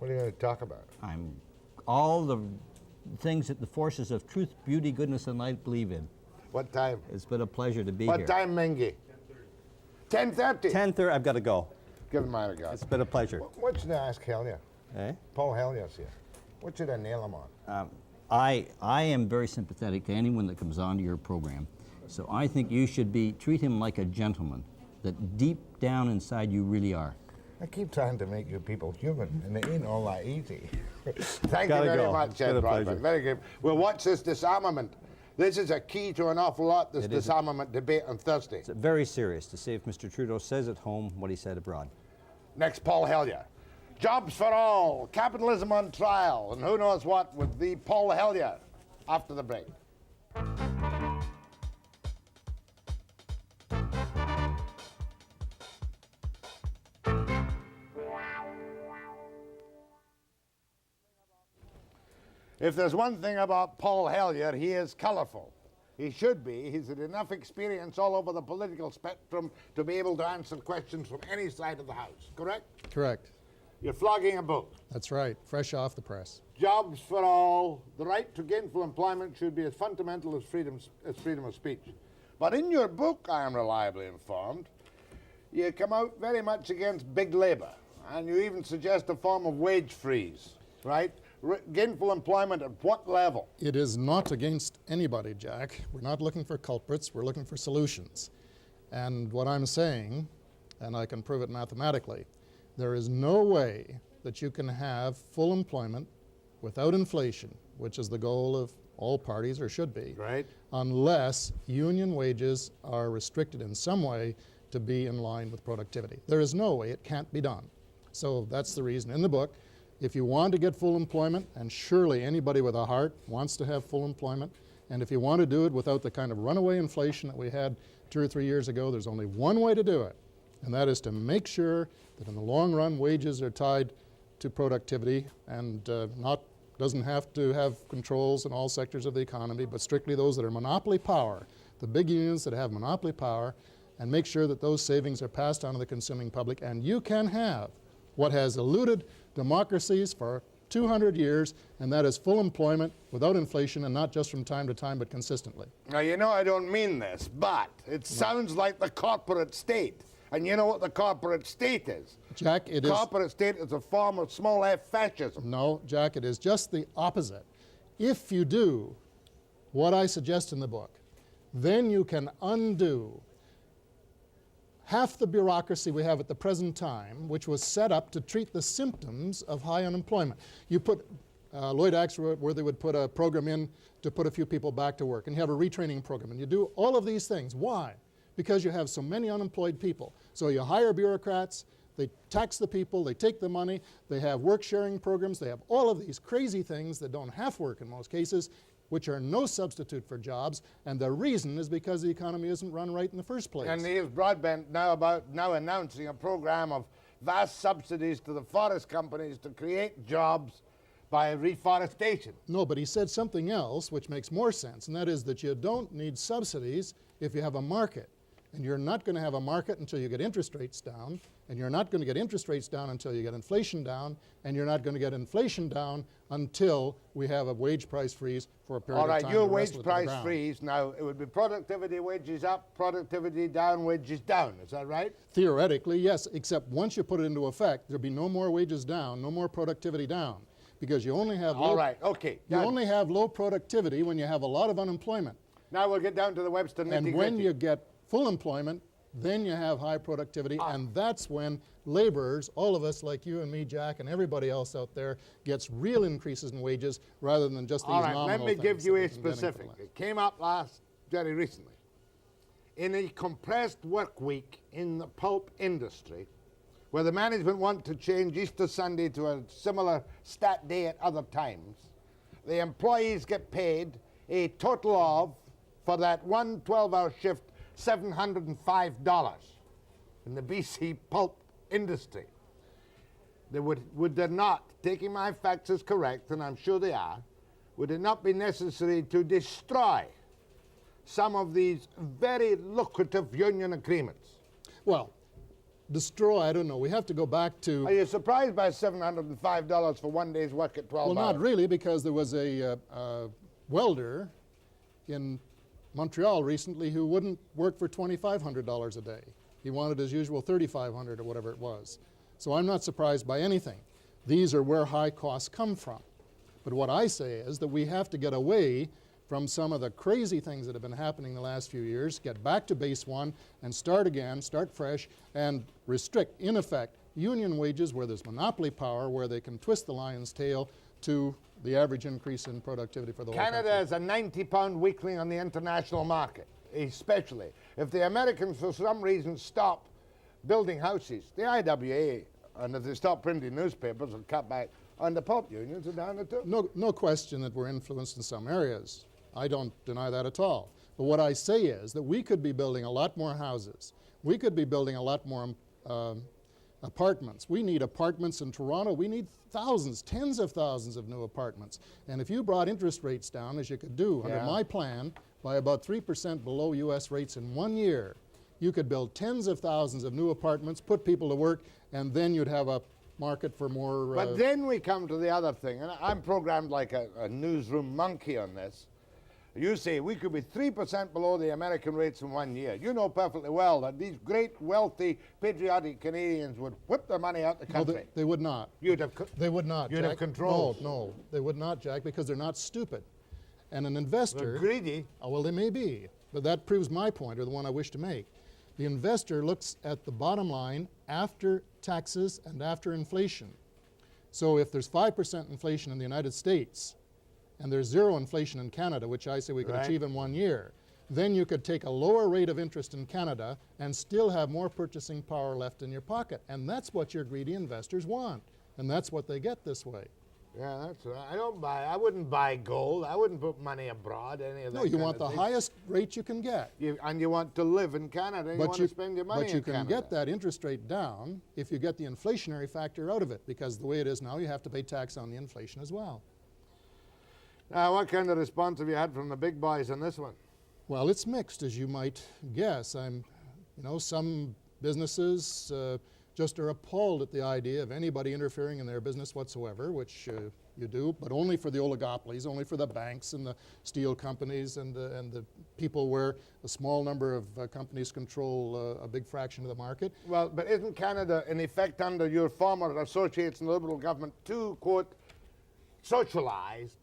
What are you going to talk about? I'm all the things that the forces of truth, beauty, goodness, and light believe in. What time? It's been a pleasure to be What here. time, Mengi? 10:30. 10:30. I've got to go. Give him my regards. It's been a pleasure. What should I ask Hellyer? Eh? Paul Hellyer's here. What should I nail him on? I am very sympathetic to anyone that comes onto your program. So I think you should treat him like a gentleman that deep down inside you really are. I keep trying to make you people human, and it ain't all that easy. Thank you Gotta very go. much, It's been Ed a Broadbent. pleasure. Very good. We'll watch this disarmament. This is a key to an awful lot, this It is. disarmament debate on Thursday. It's very serious to see if Mr. Trudeau says at home what he said abroad. Next, Paul Hellyer. Jobs for all, capitalism on trial, and who knows what with the Paul Hellyer after the break. If there's one thing about Paul Hellyer, he is colorful. He should be. He's had enough experience all over the political spectrum to be able to answer questions from any side of the House, correct? Correct. You're flogging a book. That's right. Fresh off the press. Jobs for all. The right to gainful employment should be as fundamental as freedom of speech. But in your book, I am reliably informed, you come out very much against big labor, and you even suggest a form of wage freeze, right? Gainful employment at what level? It is not against anybody, Jack. We're not looking for culprits. We're looking for solutions. And what I'm saying, and I can prove it mathematically, there is no way that you can have full employment without inflation, which is the goal of all parties, or should be, right, unless union wages are restricted in some way to be in line with productivity. There is no way. It can't be done. So that's the reason in the book. If you want to get full employment, and surely anybody with a heart wants to have full employment, and if you want to do it without the kind of runaway inflation that we had 2 or 3 years ago, there's only one way to do it, and that is to make sure that in the long run wages are tied to productivity and doesn't have to have controls in all sectors of the economy, but strictly those that are monopoly power, the big unions that have monopoly power, and make sure that those savings are passed on to the consuming public. And you can have what has eluded democracies for 200 years, and that is full employment without inflation, and not just from time to time, but consistently. Now, you know I don't mean this, but it sounds like the corporate state. And you know what the corporate state is? Jack, it is... Corporate state is a form of small f fascism. No, Jack, it is just the opposite. If you do what I suggest in the book, then you can undo half the bureaucracy we have at the present time, which was set up to treat the symptoms of high unemployment. You put, Lloyd Axworthy would put a program in to put a few people back to work, and you have a retraining program, and you do all of these things. Why? Because you have so many unemployed people. So you hire bureaucrats, they tax the people, they take the money, they have work-sharing programs, they have all of these crazy things that don't half work in most cases. which are no substitute for jobs, and the reason is because the economy isn't run right in the first place. And here's Broadbent now announcing a program of vast subsidies to the forest companies to create jobs by reforestation. No, but he said something else which makes more sense, and that is that you don't need subsidies if you have a market. And you're not going to have a market until you get interest rates down, and you're not going to get interest rates down until you get inflation down, and you're not going to get inflation down until we have a wage price freeze for a period of time. All right, your to wrestle wage it to the price ground. freeze, now it would be productivity wages up, productivity down, wages down. Is that right? Theoretically, yes, except once you put it into effect, there'll be no more wages down, no more productivity down, because you only have All right, okay. You only have low productivity when you have a lot of unemployment. Now we'll get down to the Webster nitty-gritty. And when you get full employment, then you have high productivity, and that's when laborers, all of us like you and me, Jack, and everybody else out there, gets real increases in wages rather than just these All right, nominal let me give things you that a we've been getting specific. for the It came up very recently. In a compressed work week in the pulp industry, where the management want to change Easter Sunday to a similar stat day at other times, the employees get paid a total of, for that one 12-hour shift, $705 in the BC pulp industry. Would there not, taking my facts as correct, and I'm sure they are, would it not be necessary to destroy some of these very lucrative union agreements? Well, destroy, I don't know. We have to go back to... Are you surprised by $705 for one day's work at 12 Well, hours? not really, because there was a welder in Montreal recently who wouldn't work for $2,500 a day. He wanted his usual $3,500 or whatever it was. So I'm not surprised by anything. These are where high costs come from. But what I say is that we have to get away from some of the crazy things that have been happening the last few years, get back to base one, and start again, start fresh, and restrict, in effect, union wages where there's monopoly power, where they can twist the lion's tail to the average increase in productivity for the whole country. Canada is a 90-pound weakling on the international market, especially. If the Americans, for some reason, stop building houses, the IWA, and if they stop printing newspapers, will cut back, and the pulp unions are down there too. No question that we're influenced in some areas. I don't deny that at all. But what I say is that we could be building a lot more houses. We could be building a lot more apartments. We need apartments in Toronto. We need thousands, tens of thousands of new apartments. And if you brought interest rates down, as you could do under my plan, by about 3% below U.S. rates in 1 year, you could build tens of thousands of new apartments, put people to work, and then you'd have a market for more... But then we come to the other thing, and I'm programmed like a newsroom monkey on this. You say we could be 3% below the American rates in 1 year. You know perfectly well that these great, wealthy, patriotic Canadians would whip their money out the country. No, they would not. They would not, You'd Jack. have control. No, they would not, Jack, because they're not stupid. And an investor... They're greedy. Oh, well, they may be. But that proves my point, or the one I wish to make. The investor looks at the bottom line after taxes and after inflation. So if there's 5% inflation in the United States, and there's zero inflation in Canada, which I say we could achieve in 1 year, then you could take a lower rate of interest in Canada and still have more purchasing power left in your pocket. And that's what your greedy investors want. And that's what they get this way. Yeah, that's right. I wouldn't buy gold. I wouldn't put money abroad, any of that. No, you want the highest rate you can get. And you want to live in Canada, and you want to spend your money in Canada. But you can get that interest rate down if you get the inflationary factor out of it, because the way it is now, you have to pay tax on the inflation as well. Now, what kind of response have you had from the big boys on this one? Well, it's mixed, as you might guess. Some businesses just are appalled at the idea of anybody interfering in their business whatsoever, which you do, but only for the oligopolies, only for the banks and the steel companies and the people where a small number of companies control a big fraction of the market. Well, but isn't Canada, in effect, under your former associates in the Liberal government, too, quote, socialized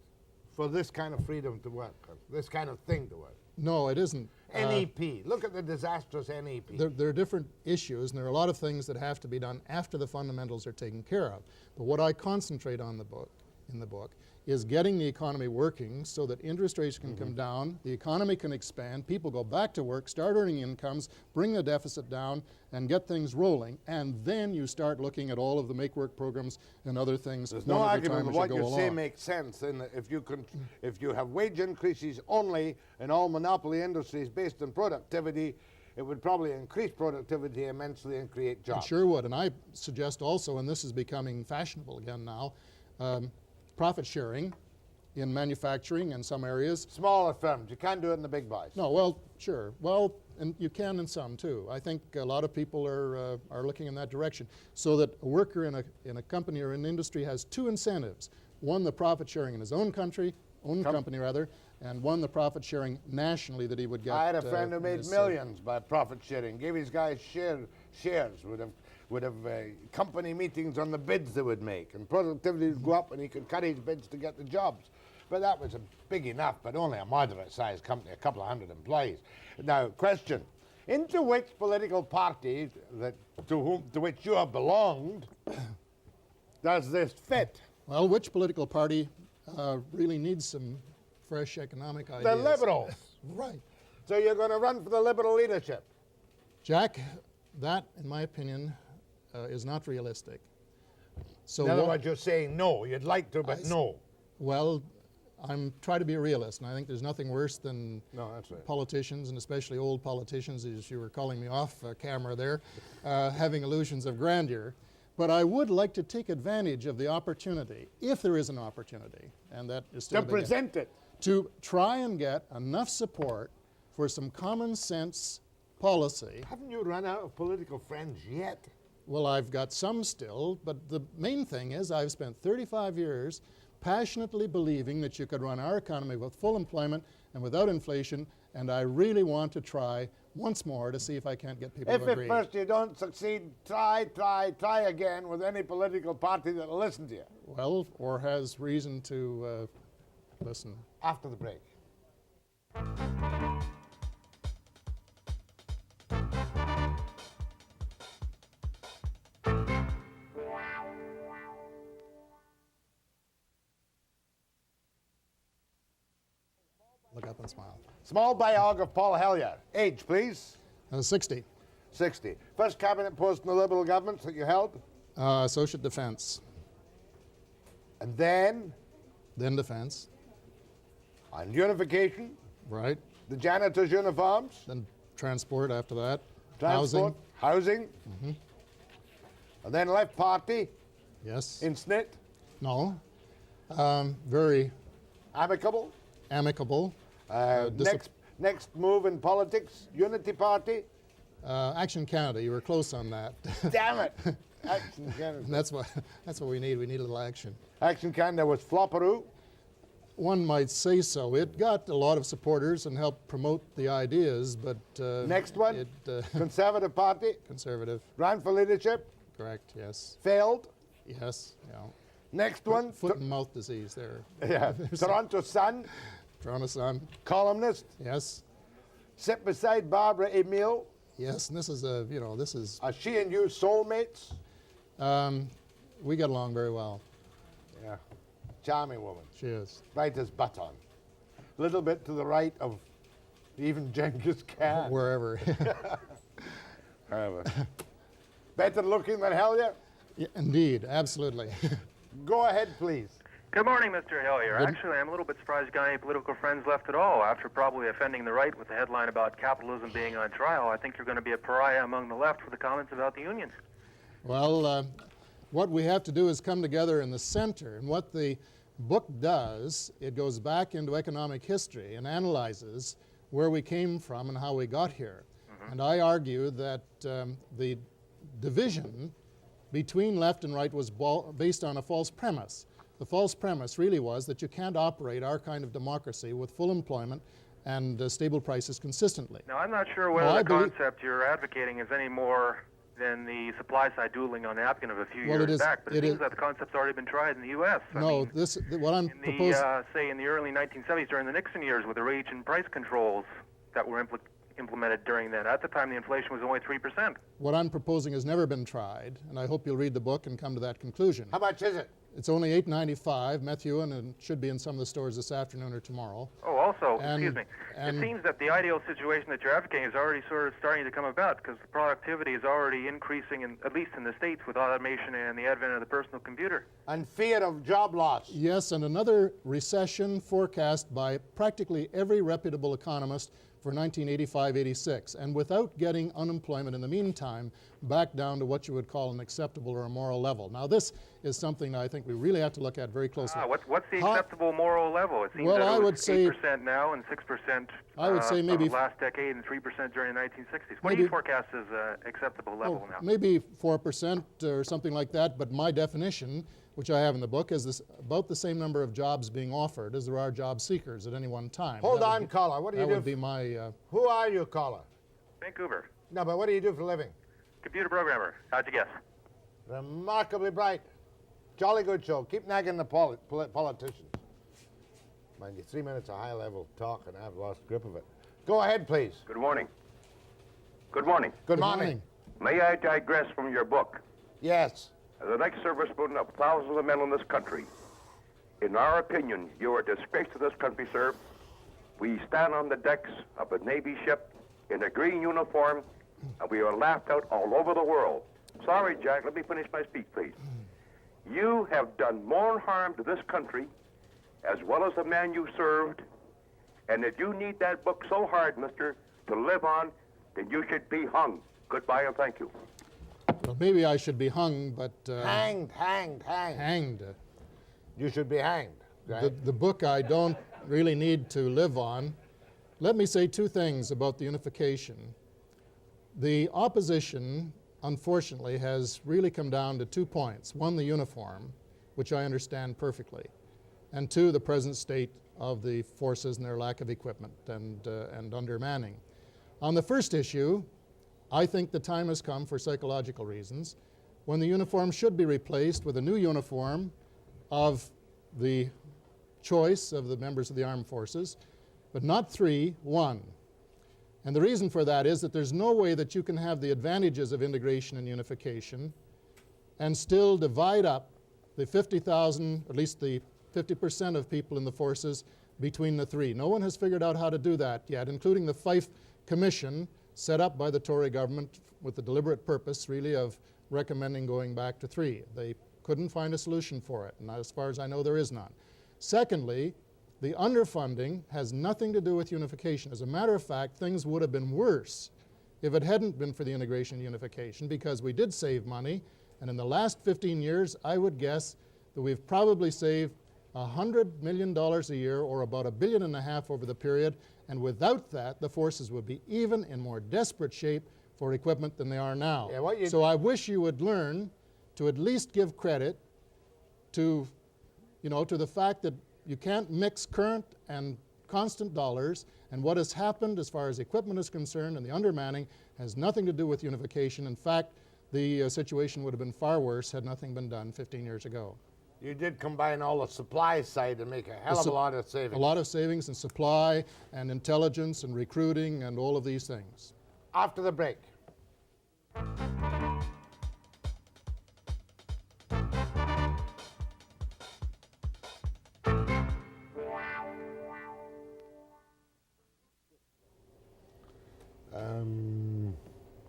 for this kind of freedom to work, this kind of thing to work? No, it isn't. NEP. Look at the disastrous NEP. There are different issues, and there are a lot of things that have to be done after the fundamentals are taken care of. But what I concentrate on in the book is getting the economy working so that interest rates can come down, the economy can expand, people go back to work, start earning incomes, bring the deficit down, and get things rolling. And then you start looking at all of the make-work programs and other things. There's no argument that what you say makes sense. And if you have wage increases only in all monopoly industries based on productivity, it would probably increase productivity immensely and create jobs. It sure would. And I suggest also, and this is becoming fashionable again now, profit sharing in manufacturing in some areas. Smaller firms. You can't do it in the big boys. No, well, sure. Well, and you can in some too. I think a lot of people are looking in that direction, so that a worker in a company or an industry has two incentives. One, the profit sharing in his own country, company rather, and one, the profit sharing nationally that he would get. I had a friend who made millions by profit sharing. Gave his guys shares. Would have company meetings on the bids they would make, and productivity would go up, and he could cut his bids to get the jobs. But that was big enough, but only a moderate-sized company, a couple of hundred employees. Now, question: into which political party to which you have belonged does this fit? Well, which political party really needs some fresh economic ideas? The Liberals. Right. So you're going to run for the Liberal leadership? Jack, that, in my opinion, is not realistic. So in other words, you're saying no. You'd like to, but no. Well, I'm trying to be a realist, and I think there's nothing worse than that's right. politicians, and especially old politicians, as you were calling me off camera there, having illusions of grandeur. But I would like to take advantage of the opportunity, if there is an opportunity, and that is still to present it, to try and get enough support for some common sense policy. Haven't you run out of political friends yet? Well, I've got some still, but the main thing is I've spent 35 years passionately believing that you could run our economy with full employment and without inflation, and I really want to try once more to see if I can't get people to agree. If at first you don't succeed, try again with any political party that will listen to you. Well, or has reason to listen. After the break. Look up and smile. Small biog of Paul Hellyer. Age, please. 60. 60. First cabinet post in the Liberal government that you held? Associate Defense. And then? Then Defense. And unification? Right. The janitor's uniforms? Then Transport after that. Transport. Housing. Mm-hmm. And then left party? Yes. In SNIT? No. Very amicable? Amicable. Next move in politics, Unity Party? Action Canada, you were close on that. Damn it! Action Canada. That's what we need. We need a little action. Action Canada was flopperoo? One might say so. It got a lot of supporters and helped promote the ideas, but... Next one, Conservative Party? Conservative. Ran for leadership? Correct, yes. Failed? Yes, yeah. Next one? Foot and mouth disease there. Yeah. Toronto Sun? Toronto Sun. Columnist? Yes. Sit beside Barbara Emile? Yes, and this is Are she and you soulmates? We get along very well. Yeah. Charming woman. She is. Right as button. A little bit to the right of even Genghis Khan. Wherever. Better looking than Hellyer? Yeah, indeed, absolutely. Go ahead, please. Good morning, Mr. Hellyer. Actually, I'm a little bit surprised you got any political friends left at all after probably offending the right with the headline about capitalism being on trial. I think you're going to be a pariah among the left with the comments about the unions. Well, what we have to do is come together in the center. And what the book does, it goes back into economic history and analyzes where we came from and how we got here. Mm-hmm. And I argue that the division between left and right was based on a false premise. The false premise really was that you can't operate our kind of democracy with full employment and stable prices consistently. Now, I'm not sure whether the concept you're advocating is any more than the supply-side dueling on napkin of a few years back, but it seems that the concept's already been tried in the U.S. What I'm proposing... say in the early 1970s during the Nixon years with the wage and price controls that were implemented during then. At the time, the inflation was only 3%. What I'm proposing has never been tried, and I hope you'll read the book and come to that conclusion. How much is it? It's only $8.95, Methuen, and it should be in some of the stores this afternoon or tomorrow. Oh, also, And- excuse me, and- it seems that the ideal situation that you're advocating is already sort of starting to come about because the productivity is already increasing, at least in the States, with automation and the advent of the personal computer. And fear of job loss. Yes, and another recession forecast by practically every reputable economist for 1985-86, and without getting unemployment in the meantime back down to what you would call an acceptable or a moral level. Now, this is something I think we really have to look at very closely. What's the acceptable moral level? It seems Well, that I it was would say- 8% now and 6% I would say maybe- of the last decade and 3% during the 1960s. What do you Maybe- forecast as an acceptable level now? Maybe 4% or something like that, but my definition, which I have in the book, is this, about the same number of jobs being offered as there are job seekers at any one time. Hold That would on, be- caller. What do you That do? would be my... Who are you, caller? Vancouver. No, but what do you do for a living? Computer programmer. How'd you guess? Remarkably bright. Jolly good show. Keep nagging the politicians. Mind you, 3 minutes of high-level talk, and I've lost grip of it. Go ahead, please. Good morning. Good morning. Good morning. May I digress from your book? Yes. As an ex-serviceman of thousands of men in this country, in our opinion, you are a disgrace to this country, sir. We stand on the decks of a Navy ship in a green uniform, and we are laughed out all over the world. Sorry, Jack, let me finish my speech, please. You have done more harm to this country, as well as the man you served, and if you need that book so hard, mister, to live on, then you should be hung. Goodbye and thank you. Well, maybe I should be hung, but... Hanged. Hanged. You should be hanged. Right? The book I don't really need to live on. Let me say two things about the unification. The opposition, unfortunately, has really come down to 2 points. One, the uniform, which I understand perfectly, and two, the present state of the forces and their lack of equipment and undermanning. On the first issue, I think the time has come, for psychological reasons, when the uniform should be replaced with a new uniform of the choice of the members of the armed forces, but not 3, 1. And the reason for that is that there's no way that you can have the advantages of integration and unification and still divide up the 50,000, at least the 50% of people in the forces between the 3. No one has figured out how to do that yet, including the Fife Commission, set up by the Tory government with the deliberate purpose, really, of recommending going back to 3. They couldn't find a solution for it, and as far as I know, there is none. Secondly, the underfunding has nothing to do with unification. As a matter of fact, things would have been worse if it hadn't been for the integration and unification, because we did save money, and in the last 15 years, I would guess that we've probably saved $100 million a year, or about $1.5 billion over the period, and without that, the forces would be even in more desperate shape for equipment than they are now. Yeah, so I wish you would learn to at least give credit to, to the fact that you can't mix current and constant dollars, and what has happened as far as equipment is concerned and the undermanning has nothing to do with unification. In fact, the situation would have been far worse had nothing been done 15 years ago. You did combine all the supply side and make a hell of a lot of savings. A lot of savings in supply and intelligence and recruiting and all of these things. After the break.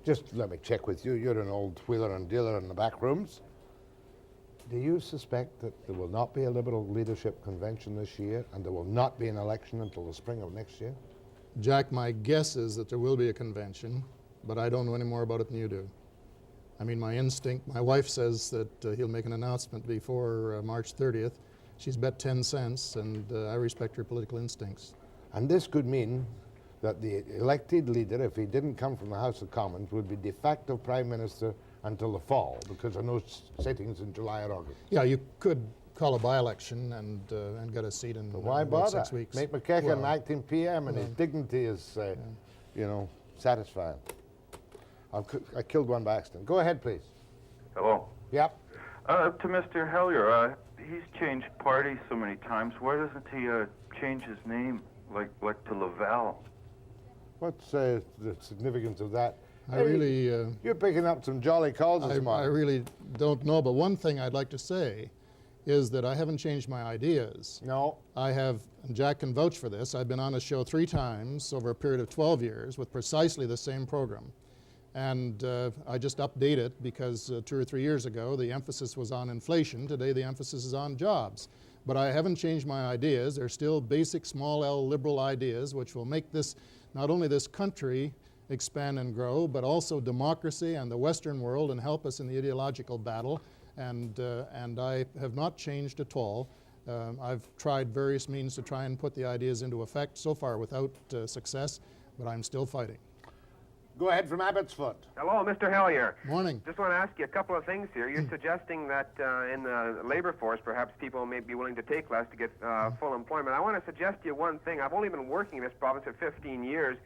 Just let me check with you. You're an old wheeler and dealer in the back rooms. Do you suspect that there will not be a Liberal leadership convention this year and there will not be an election until the spring of next year? Jack, my guess is that there will be a convention, but I don't know any more about it than you do. I mean, my instinct, my wife says that he'll make an announcement before March 30th. She's bet 10 cents, and I respect her political instincts. And this could mean that the elected leader, if he didn't come from the House of Commons, would be de facto Prime Minister until the fall, because of no sittings in July or August. Yeah, you could call a by-election and get a seat in why about bother? 6 weeks. Make McKechnie an acting PM, and his dignity is, satisfied. I killed one by accident. Go ahead, please. Hello. Yep. To Mr. Hellyer, he's changed parties so many times. Why doesn't he change his name, like to Laval? What's the significance of that? I really... you're picking up some jolly calls this I morning. really don't know, but one thing I'd like to say is that I haven't changed my ideas. No. I have, and Jack can vouch for this, I've been on a show 3 times over a period of 12 years with precisely the same program. And I just update it because 2 or 3 years ago the emphasis was on inflation. Today the emphasis is on jobs. But I haven't changed my ideas. They're still basic small L liberal ideas which will make this, not only this country expand and grow, but also democracy and the Western world, and help us in the ideological battle. And I have not changed at all. I've tried various means to try and put the ideas into effect, so far without success, but I'm still fighting. Go ahead from Abbotsford. Hello, Mr. Hellyer. Morning. Just want to ask you a couple of things here. You're suggesting that in the labor force, perhaps people may be willing to take less to get full employment. I want to suggest to you one thing. I've only been working in this province for 15 years,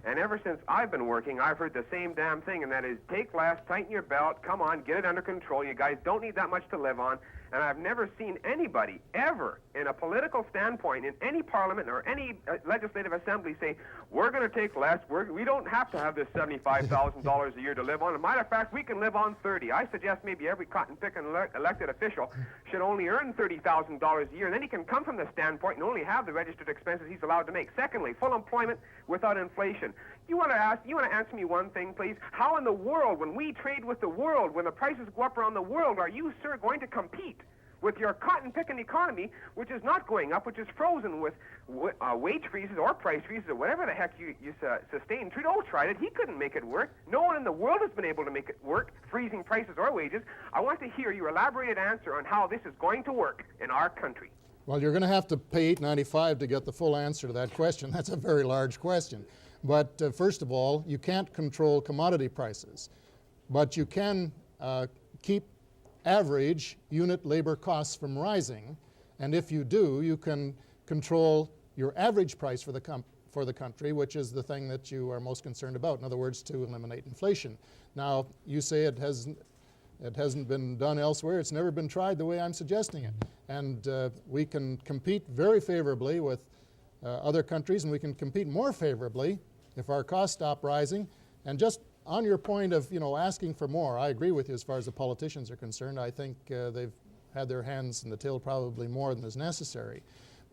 and ever since I've been working, I've heard the same damn thing, and that is take less, tighten your belt, come on, get it under control. You guys don't need that much to live on. And I've never seen anybody ever in a political standpoint in any parliament or any legislative assembly say, we're going to take less, we don't have to have this $75,000 a year to live on. As a matter of fact, we can live on 30. I suggest maybe every cotton-picking elected official should only earn $30,000 a year, and then he can come from the standpoint and only have the registered expenses he's allowed to make. Secondly, full employment without inflation. You want to answer me one thing, please? How in the world, when we trade with the world, when the prices go up around the world, are you, sir, going to compete with your cotton-picking economy, which is not going up, which is frozen with wage freezes or price freezes or whatever the heck you sustain? Trudeau tried it. He couldn't make it work. No one in the world has been able to make it work, freezing prices or wages. I want to hear your elaborated answer on how this is going to work in our country. Well, you're going to have to pay $8.95 to get the full answer to that question. That's a very large question. But first of all, you can't control commodity prices, but you can keep average unit labor costs from rising, and if you do, you can control your average price for the country, which is the thing that you are most concerned about. In other words, to eliminate inflation. Now, you say it hasn't been done elsewhere. It's never been tried the way I'm suggesting it. And we can compete very favorably with other countries, and we can compete more favorably if our costs stop rising. And just on your point of, asking for more, I agree with you as far as the politicians are concerned. I think they've had their hands in the till probably more than is necessary.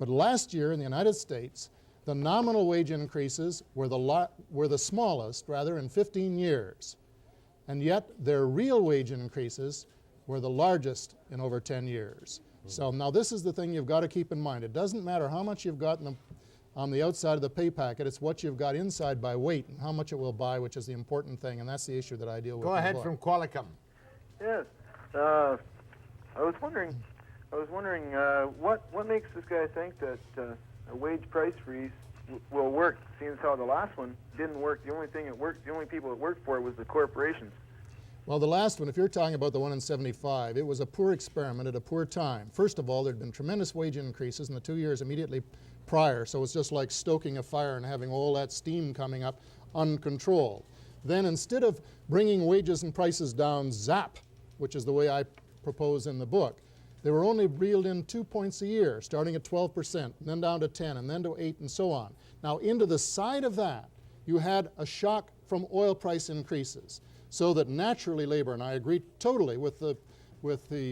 But last year in the United States, the nominal wage increases were the smallest, in 15 years. And yet their real wage increases were the largest in over 10 years. So now this is the thing you've got to keep in mind. It doesn't matter how much you've got on the outside of the pay packet, it's what you've got inside by weight and how much it will buy, which is the important thing, and that's the issue that I deal with. Go ahead from Qualicum. Yes. I was wondering what makes this guy think that a wage price freeze will work, seeing as how the last one didn't work. The only thing that worked, the only people that worked for it was the corporations. Well, the last one, if you're talking about the one in 75, it was a poor experiment at a poor time. First of all, there had been tremendous wage increases in the 2 years immediately prior, so it's just like stoking a fire and having all that steam coming up uncontrolled. Then instead of bringing wages and prices down zap, which is the way I propose in the book, they were only reeled in 2 points a year, starting at 12%, and then down to 10, and then to 8, and so on. Now, into the side of that, you had a shock from oil price increases, so that naturally labor, and I agree totally with the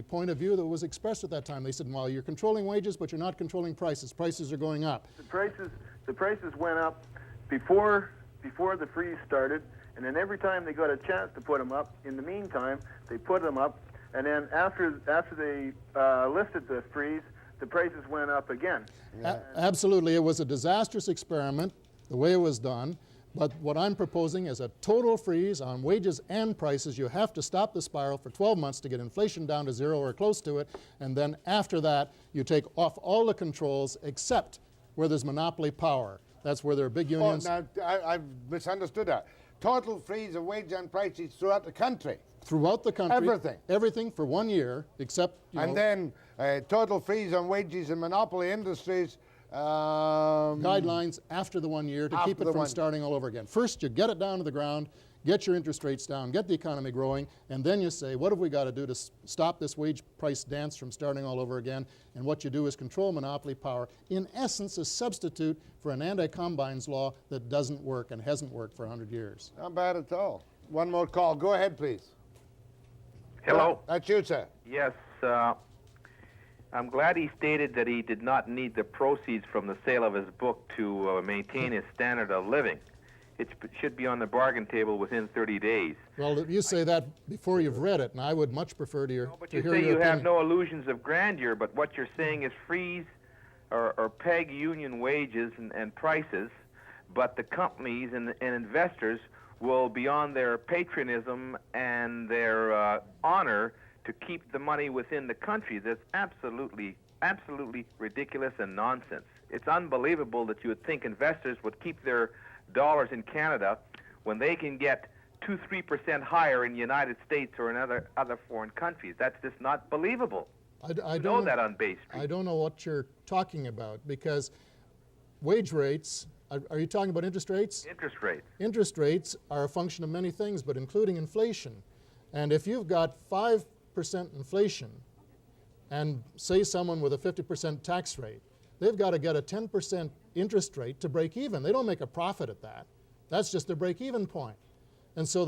point of view that was expressed at that time. They said, well, you're controlling wages, but you're not controlling prices. Prices are going up. The prices went up before the freeze started, and then every time they got a chance to put them up, in the meantime, they put them up, and then after they lifted the freeze, the prices went up again. Absolutely. It was a disastrous experiment, the way it was done. But what I'm proposing is a total freeze on wages and prices. You have to stop the spiral for 12 months to get inflation down to zero or close to it, and then after that, you take off all the controls except where there's monopoly power. That's where there are big unions. Oh, now, I've misunderstood that. Total freeze of wage and prices throughout the country. Throughout the country. Everything. Everything for 1 year, except, and then total freeze on wages in monopoly industries. Guidelines after the 1 year to keep it from starting all over again. First, you get it down to the ground, get your interest rates down, get the economy growing, and then you say, what have we got to do to stop this wage price dance from starting all over again? And what you do is control monopoly power. In essence, a substitute for an anti-combines law that doesn't work and hasn't worked for 100 years. Not bad at all. One more call. Go ahead, please. Hello. That's you, sir. Yes, I'm glad he stated that he did not need the proceeds from the sale of his book to maintain his standard of living. It should be on the bargain table within 30 days. Well, you say that before you've read it, and I would much prefer to, But to you hear say your you opinion. have no illusions of grandeur, but what you're saying is freeze or peg union wages and prices, but the companies and investors will, beyond their patriotism and their honor, to keep the money within the country. That's absolutely ridiculous and nonsense. It's unbelievable that you would think investors would keep their dollars in Canada when they can get 2-3% higher in the United States or in other foreign countries. That's just not believable. I You don't know that on Bay Street. I don't know what you're talking about, because wage rates, are you talking about interest rates? Interest rates. Interest rates are a function of many things, but including inflation. And if you've got 5% inflation, and say someone with a 50% tax rate, they've got to get a 10% interest rate to break even. They don't make a profit at that. That's just their break-even point. And so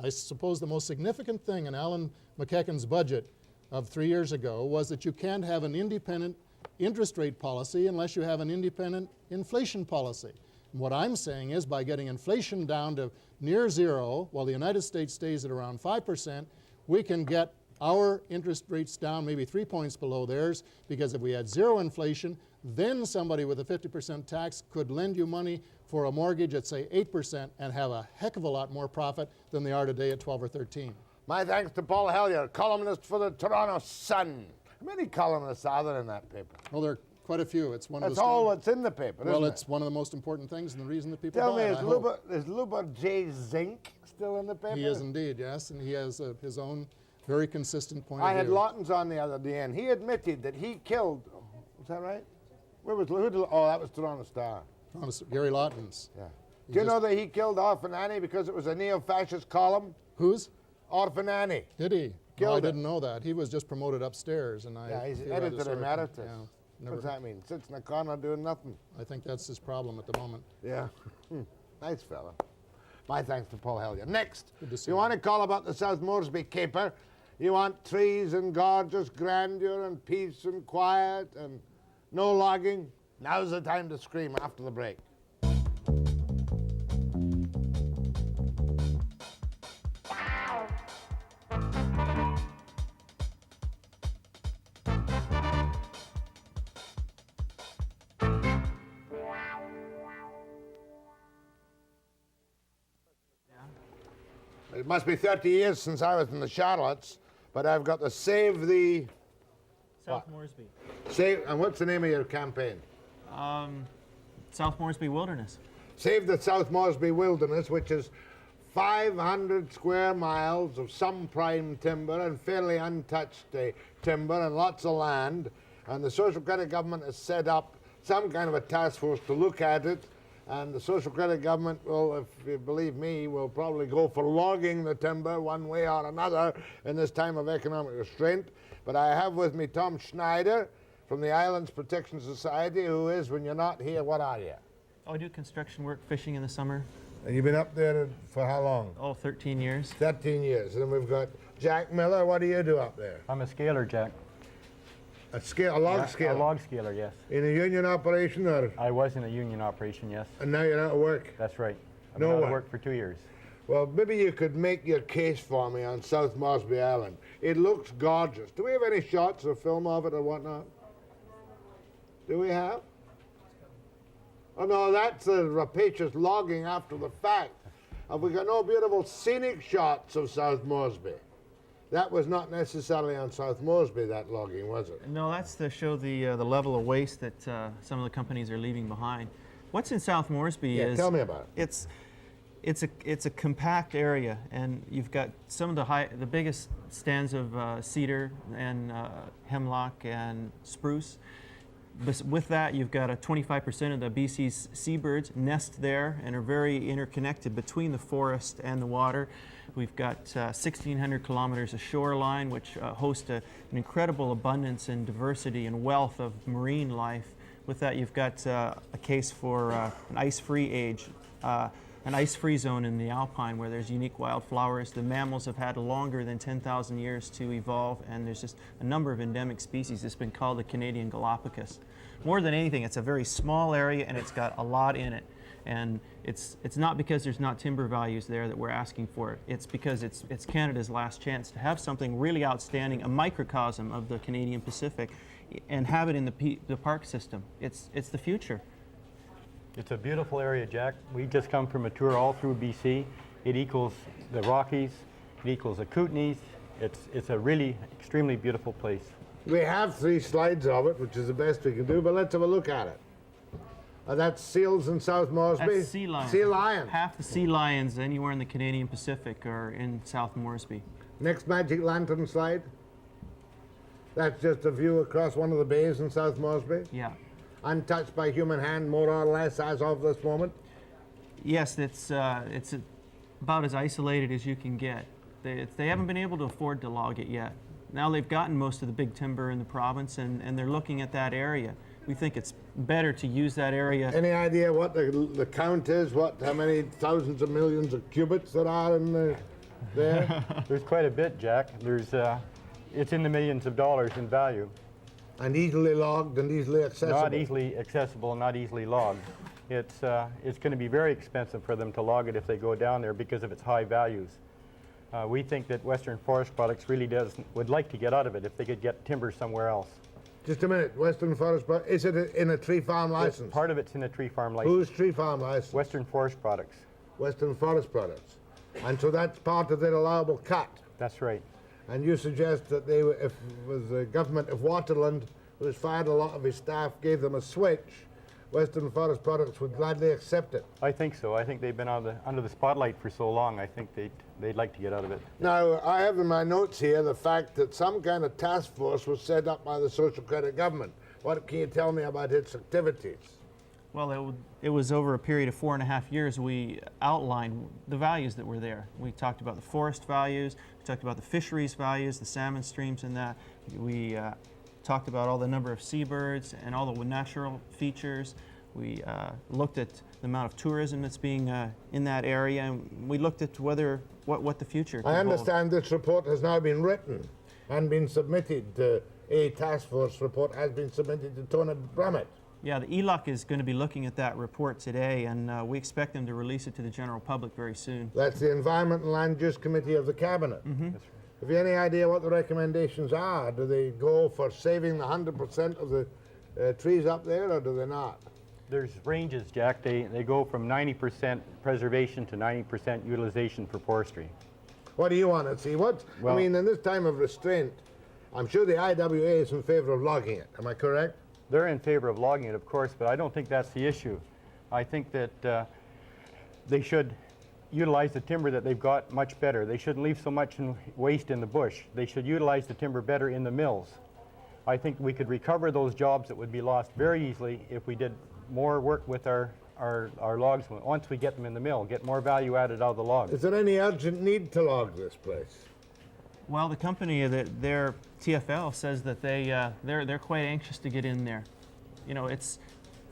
I suppose the most significant thing in Alan McEachin's budget of 3 years ago was that you can't have an independent interest rate policy unless you have an independent inflation policy. And what I'm saying is, by getting inflation down to near zero while the United States stays at around 5%, we can get our interest rates down maybe 3 points below theirs, because if we had zero inflation, then somebody with a 50% tax could lend you money for a mortgage at, say, 8% and have a heck of a lot more profit than they are today at 12 or 13. My thanks to Paul Hellyer, columnist for the Toronto Sun. How many columnists are there in that paper? Well, there are quite a few. It's one of That's the all that's in the paper, Well, isn't it's one of the most important things and the reason that people Tell buy me, it, I hope. is Luba J. Zink still in the paper? He is indeed, yes, and he has his own very consistent point I of had view. Lawton's on the other day, and he admitted that he killed. Was that right? Where was oh, that was Toronto Star. Gary Lawton's. Yeah. Do you know that he killed Orphan Annie because it was a neo-fascist column? Whose? Orphan Annie. Did he? Killed No, I it. didn't know that. He was just promoted upstairs, and Yeah, he's feel rather editor sorry for him. emeritus. Yeah, never- What's that mean? Sits in the corner doing nothing. I think that's his problem at the moment. Yeah. Nice fella. My thanks to Paul Hellyer. Next, Good to see you you. want to call about the South Moresby caper? You want trees and gorgeous grandeur and peace and quiet and no logging? Now's the time to scream after the break. It must be 30 years since I was in the Charlottes, but I've got the Save the... South Moresby. Save, and what's the name of your campaign? South Moresby Wilderness. Save the South Moresby Wilderness, which is 500 square miles of some prime timber and fairly untouched timber and lots of land. And the Social Credit government has set up some kind of a task force to look at it. And the Social Credit government will, if you believe me, will probably go for logging the timber one way or another in this time of economic restraint. But I have with me Tom Snyder from the Islands Protection Society, who is, when you're not here, what are you? Oh, I do construction work, fishing in the summer. And you've been up there for how long? Oh, 13 years. 13 years. And then we've got Jack Miller. What do you do up there? I'm a scaler, Jack. A log scaler? A log scaler, yes. In a union operation, or? I was in a union operation, yes. And now you're out of work? That's right. I've No been out work. of work for 2 years. Well, maybe you could make your case for me on South Moresby Island. It looks gorgeous. Do we have any shots or film of it or whatnot? Do we have? Oh, no, that's a rapacious logging after the fact. Have we got no beautiful scenic shots of South Moresby? That was not necessarily on South Moresby, that logging, was it? No, that's to show the level of waste that some of the companies are leaving behind. What's in South Moresby is... tell me about it. It's a compact area, and you've got some of the biggest stands of cedar and hemlock and spruce. With that, you've got a 25% of the BC's seabirds nest there and are very interconnected between the forest and the water. We've got 1,600 kilometers of shoreline, which host an incredible abundance and diversity and wealth of marine life. With that, you've got a case for an ice-free age, an ice-free zone in the Alpine where there's unique wildflowers. The mammals have had longer than 10,000 years to evolve, and there's just a number of endemic species. It's been called the Canadian Galapagos. More than anything, it's a very small area and it's got a lot in it. And it's not because there's not timber values there that we're asking for it. It's because it's Canada's last chance to have something really outstanding, a microcosm of the Canadian Pacific, and have it in the park system. It's the future. It's a beautiful area, Jack. We just come from a tour all through BC. It equals the Rockies, it equals the Kootenays. It's a really extremely beautiful place. We have 3 slides of it, which is the best we can do, but let's have a look at it. That's seals in South Moresby? That's sea lions. Sea lions. Half the sea lions anywhere in the Canadian Pacific are in South Moresby. Next magic lantern slide. That's just a view across one of the bays in South Moresby? Yeah. Untouched by human hand, more or less, as of this moment? Yes, it's about as isolated as you can get. They haven't been able to afford to log it yet. Now they've gotten most of the big timber in the province, and they're looking at that area. We think it's better to use that area. Any idea what the count is? How many thousands of millions of cubits there are in there? There's quite a bit, Jack. It's in the millions of dollars in value. And easily logged and easily accessible? Not easily accessible, not easily logged. It's going to be very expensive for them to log it if they go down there because of its high values. We think that Western Forest Products really would like to get out of it if they could get timber somewhere else. Just a minute, Western Forest Products, is it in a tree farm license? Part of it's in a tree farm license. Whose tree farm license? Western Forest Products. Western Forest Products. And so that's part of their allowable cut? That's right. And you suggest that they, if it was the government of Waterland, who has fired a lot of his staff, gave them a switch, Western Forest Products would gladly accept it? I think so. I think they've been under the spotlight for so long, I think they'd like to get out of it. Now, I have in my notes here the fact that some kind of task force was set up by the Social Credit government. What can you tell me about its activities? Well, it was over a period of 4.5 years. We outlined the values that were there. We talked about the forest values, we talked about the fisheries values, the salmon streams and that. We talked about all the number of seabirds and all the natural features. We looked at the amount of tourism that's being in that area, and we looked at what the future could I hold. understand this report has now been written and been submitted. A task force report has been submitted to Tony Brummett. Yeah, the ELUC is going to be looking at that report today, and we expect them to release it to the general public very soon. That's the Environment and Land Use Committee of the Cabinet. Mm-hmm. Have you any idea what the recommendations are? Do they go for saving the 100% of the trees up there, or do they not? There's ranges, Jack. They go from 90% preservation to 90% utilization for forestry. What do you want to see? I mean, in this time of restraint, I'm sure the IWA is in favor of logging it. Am I correct? They're in favor of logging it, of course, but I don't think that's the issue. I think that they should utilize the timber that they've got much better. They shouldn't leave so much waste in the bush. They should utilize the timber better in the mills. I think we could recover those jobs that would be lost very easily if we did more work with our logs once we get them in the mill, get more value added out of the logs. Is there any urgent need to log this place? Well, the company, their TFL says that they're quite anxious to get in there. You know,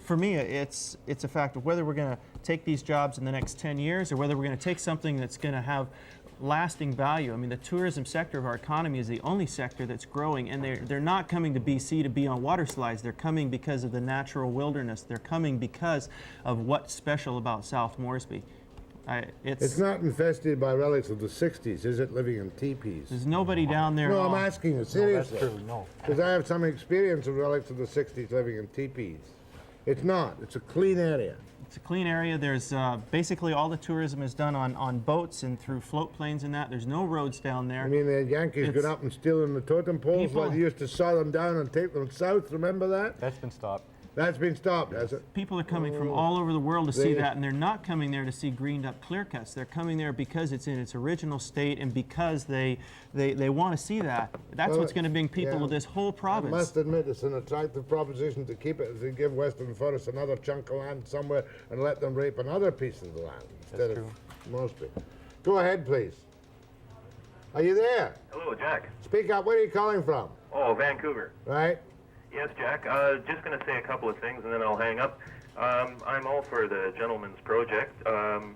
for me, it's a fact of whether we're going to take these jobs in the next 10 years or whether we're going to take something that's going to have lasting value. I mean, the tourism sector of our economy is the only sector that's growing, and they're not coming to BC to be on water slides. They're coming because of the natural wilderness. They're coming because of what's special about South Moresby. It's not infested by relics of the 60s, is it, living in teepees? There's nobody down there. No, I'm asking you seriously. No, that's true, no. Because I have some experience of relics of the 60s living in teepees. It's not. It's a clean area. It's a clean area. There's basically all the tourism is done on boats and through float planes and that. There's no roads down there. I mean, the Yankees got up and stealing the totem poles while they used to saw them down and take them south. Remember that? That's been stopped. That's been stopped, has it? People are coming from all over the world to see They- that, and they're not coming there to see greened up clear cuts. They're coming there because it's in its original state and because they want to see that. That's Well, what's going to bring people yeah. to this whole province. I must admit, it's an attractive proposition to keep it, to give Western Forests another chunk of land somewhere and let them rape another piece of the land instead of Moresby. Go ahead, please. Are you there? Hello, Jack. Speak up. Where are you calling from? Oh, Vancouver. Right? Yes, Jack. Just going to say a couple of things and then I'll hang up. I'm all for the gentleman's project.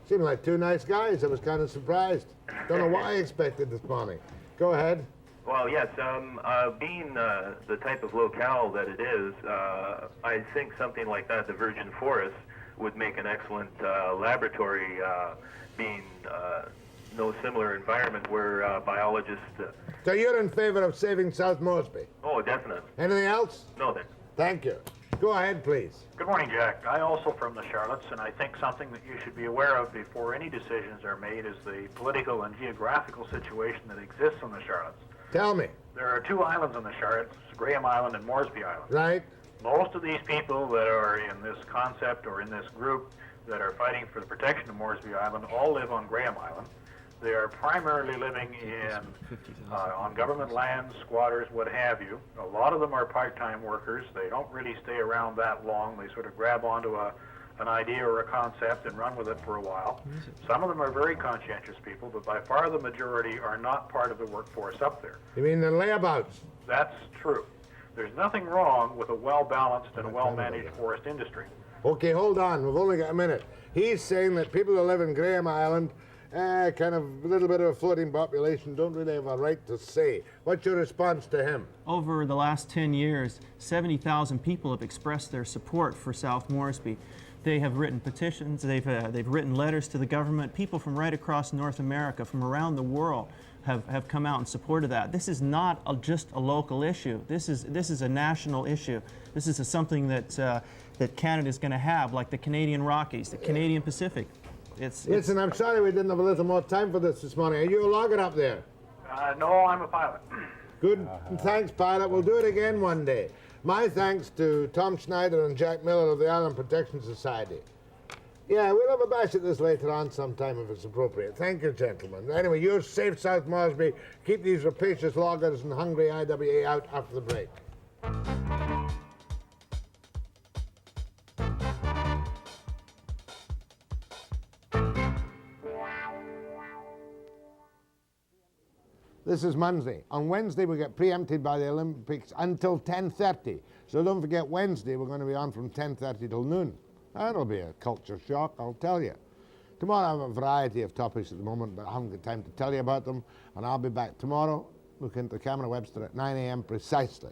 Seemed like two nice guys. I was kind of surprised. Don't know what I expected this morning. Go ahead. Well, yes, being the type of locale that it is, I think something like that, the virgin forest, would make an excellent laboratory, being no similar environment where biologists... So you're in favor of saving South Moresby? Oh, definitely. Anything else? No, then. Thank you. Go ahead, please. Good morning, Jack. I also from the Charlottes, and I think something that you should be aware of before any decisions are made is the political and geographical situation that exists on the Charlottes. Tell me. There are two islands on the Charlottes, Graham Island and Moresby Island. Right. Most of these people that are in this concept or in this group that are fighting for the protection of Moresby Island all live on Graham Island. They are primarily living on government lands, squatters, what have you. A lot of them are part-time workers. They don't really stay around that long. They sort of grab onto an idea or a concept and run with it for a while. Some of them are very conscientious people, but by far the majority are not part of the workforce up there. You mean the layabouts? That's true. There's nothing wrong with a well-balanced and a well-managed forest industry. Okay, hold on. We've only got a minute. He's saying that people who live in Graham Island, kind of a little bit of a floating population, don't really have a right to say. What's your response to him? Over the last 10 years, 70,000 people have expressed their support for South Moresby. They have written petitions, they've written letters to the government. People from right across North America, from around the world, have come out and supported that. This is not just a local issue. This is a national issue. This is something that Canada's going to have, like the Canadian Rockies, the Canadian Pacific. Listen, I'm sorry we didn't have a little more time for this morning. Are you a logger up there? No, I'm a pilot. Good. Thanks, pilot. We'll do it again one day. My thanks to Tom Snyder and Jack Miller of the Island Protection Society. Yeah, we'll have a bash at this later on sometime if it's appropriate. Thank you, gentlemen. Anyway, you're safe, South Moresby. Keep these rapacious loggers and hungry IWA out after the break. This is Monday. On Wednesday, we get preempted by the Olympics until 10:30. So don't forget, Wednesday, we're going to be on from 10:30 till noon. That'll be a culture shock, I'll tell you. Tomorrow, I have a variety of topics at the moment, but I haven't got time to tell you about them. And I'll be back tomorrow. Look into the camera, Webster, at 9 a.m. precisely.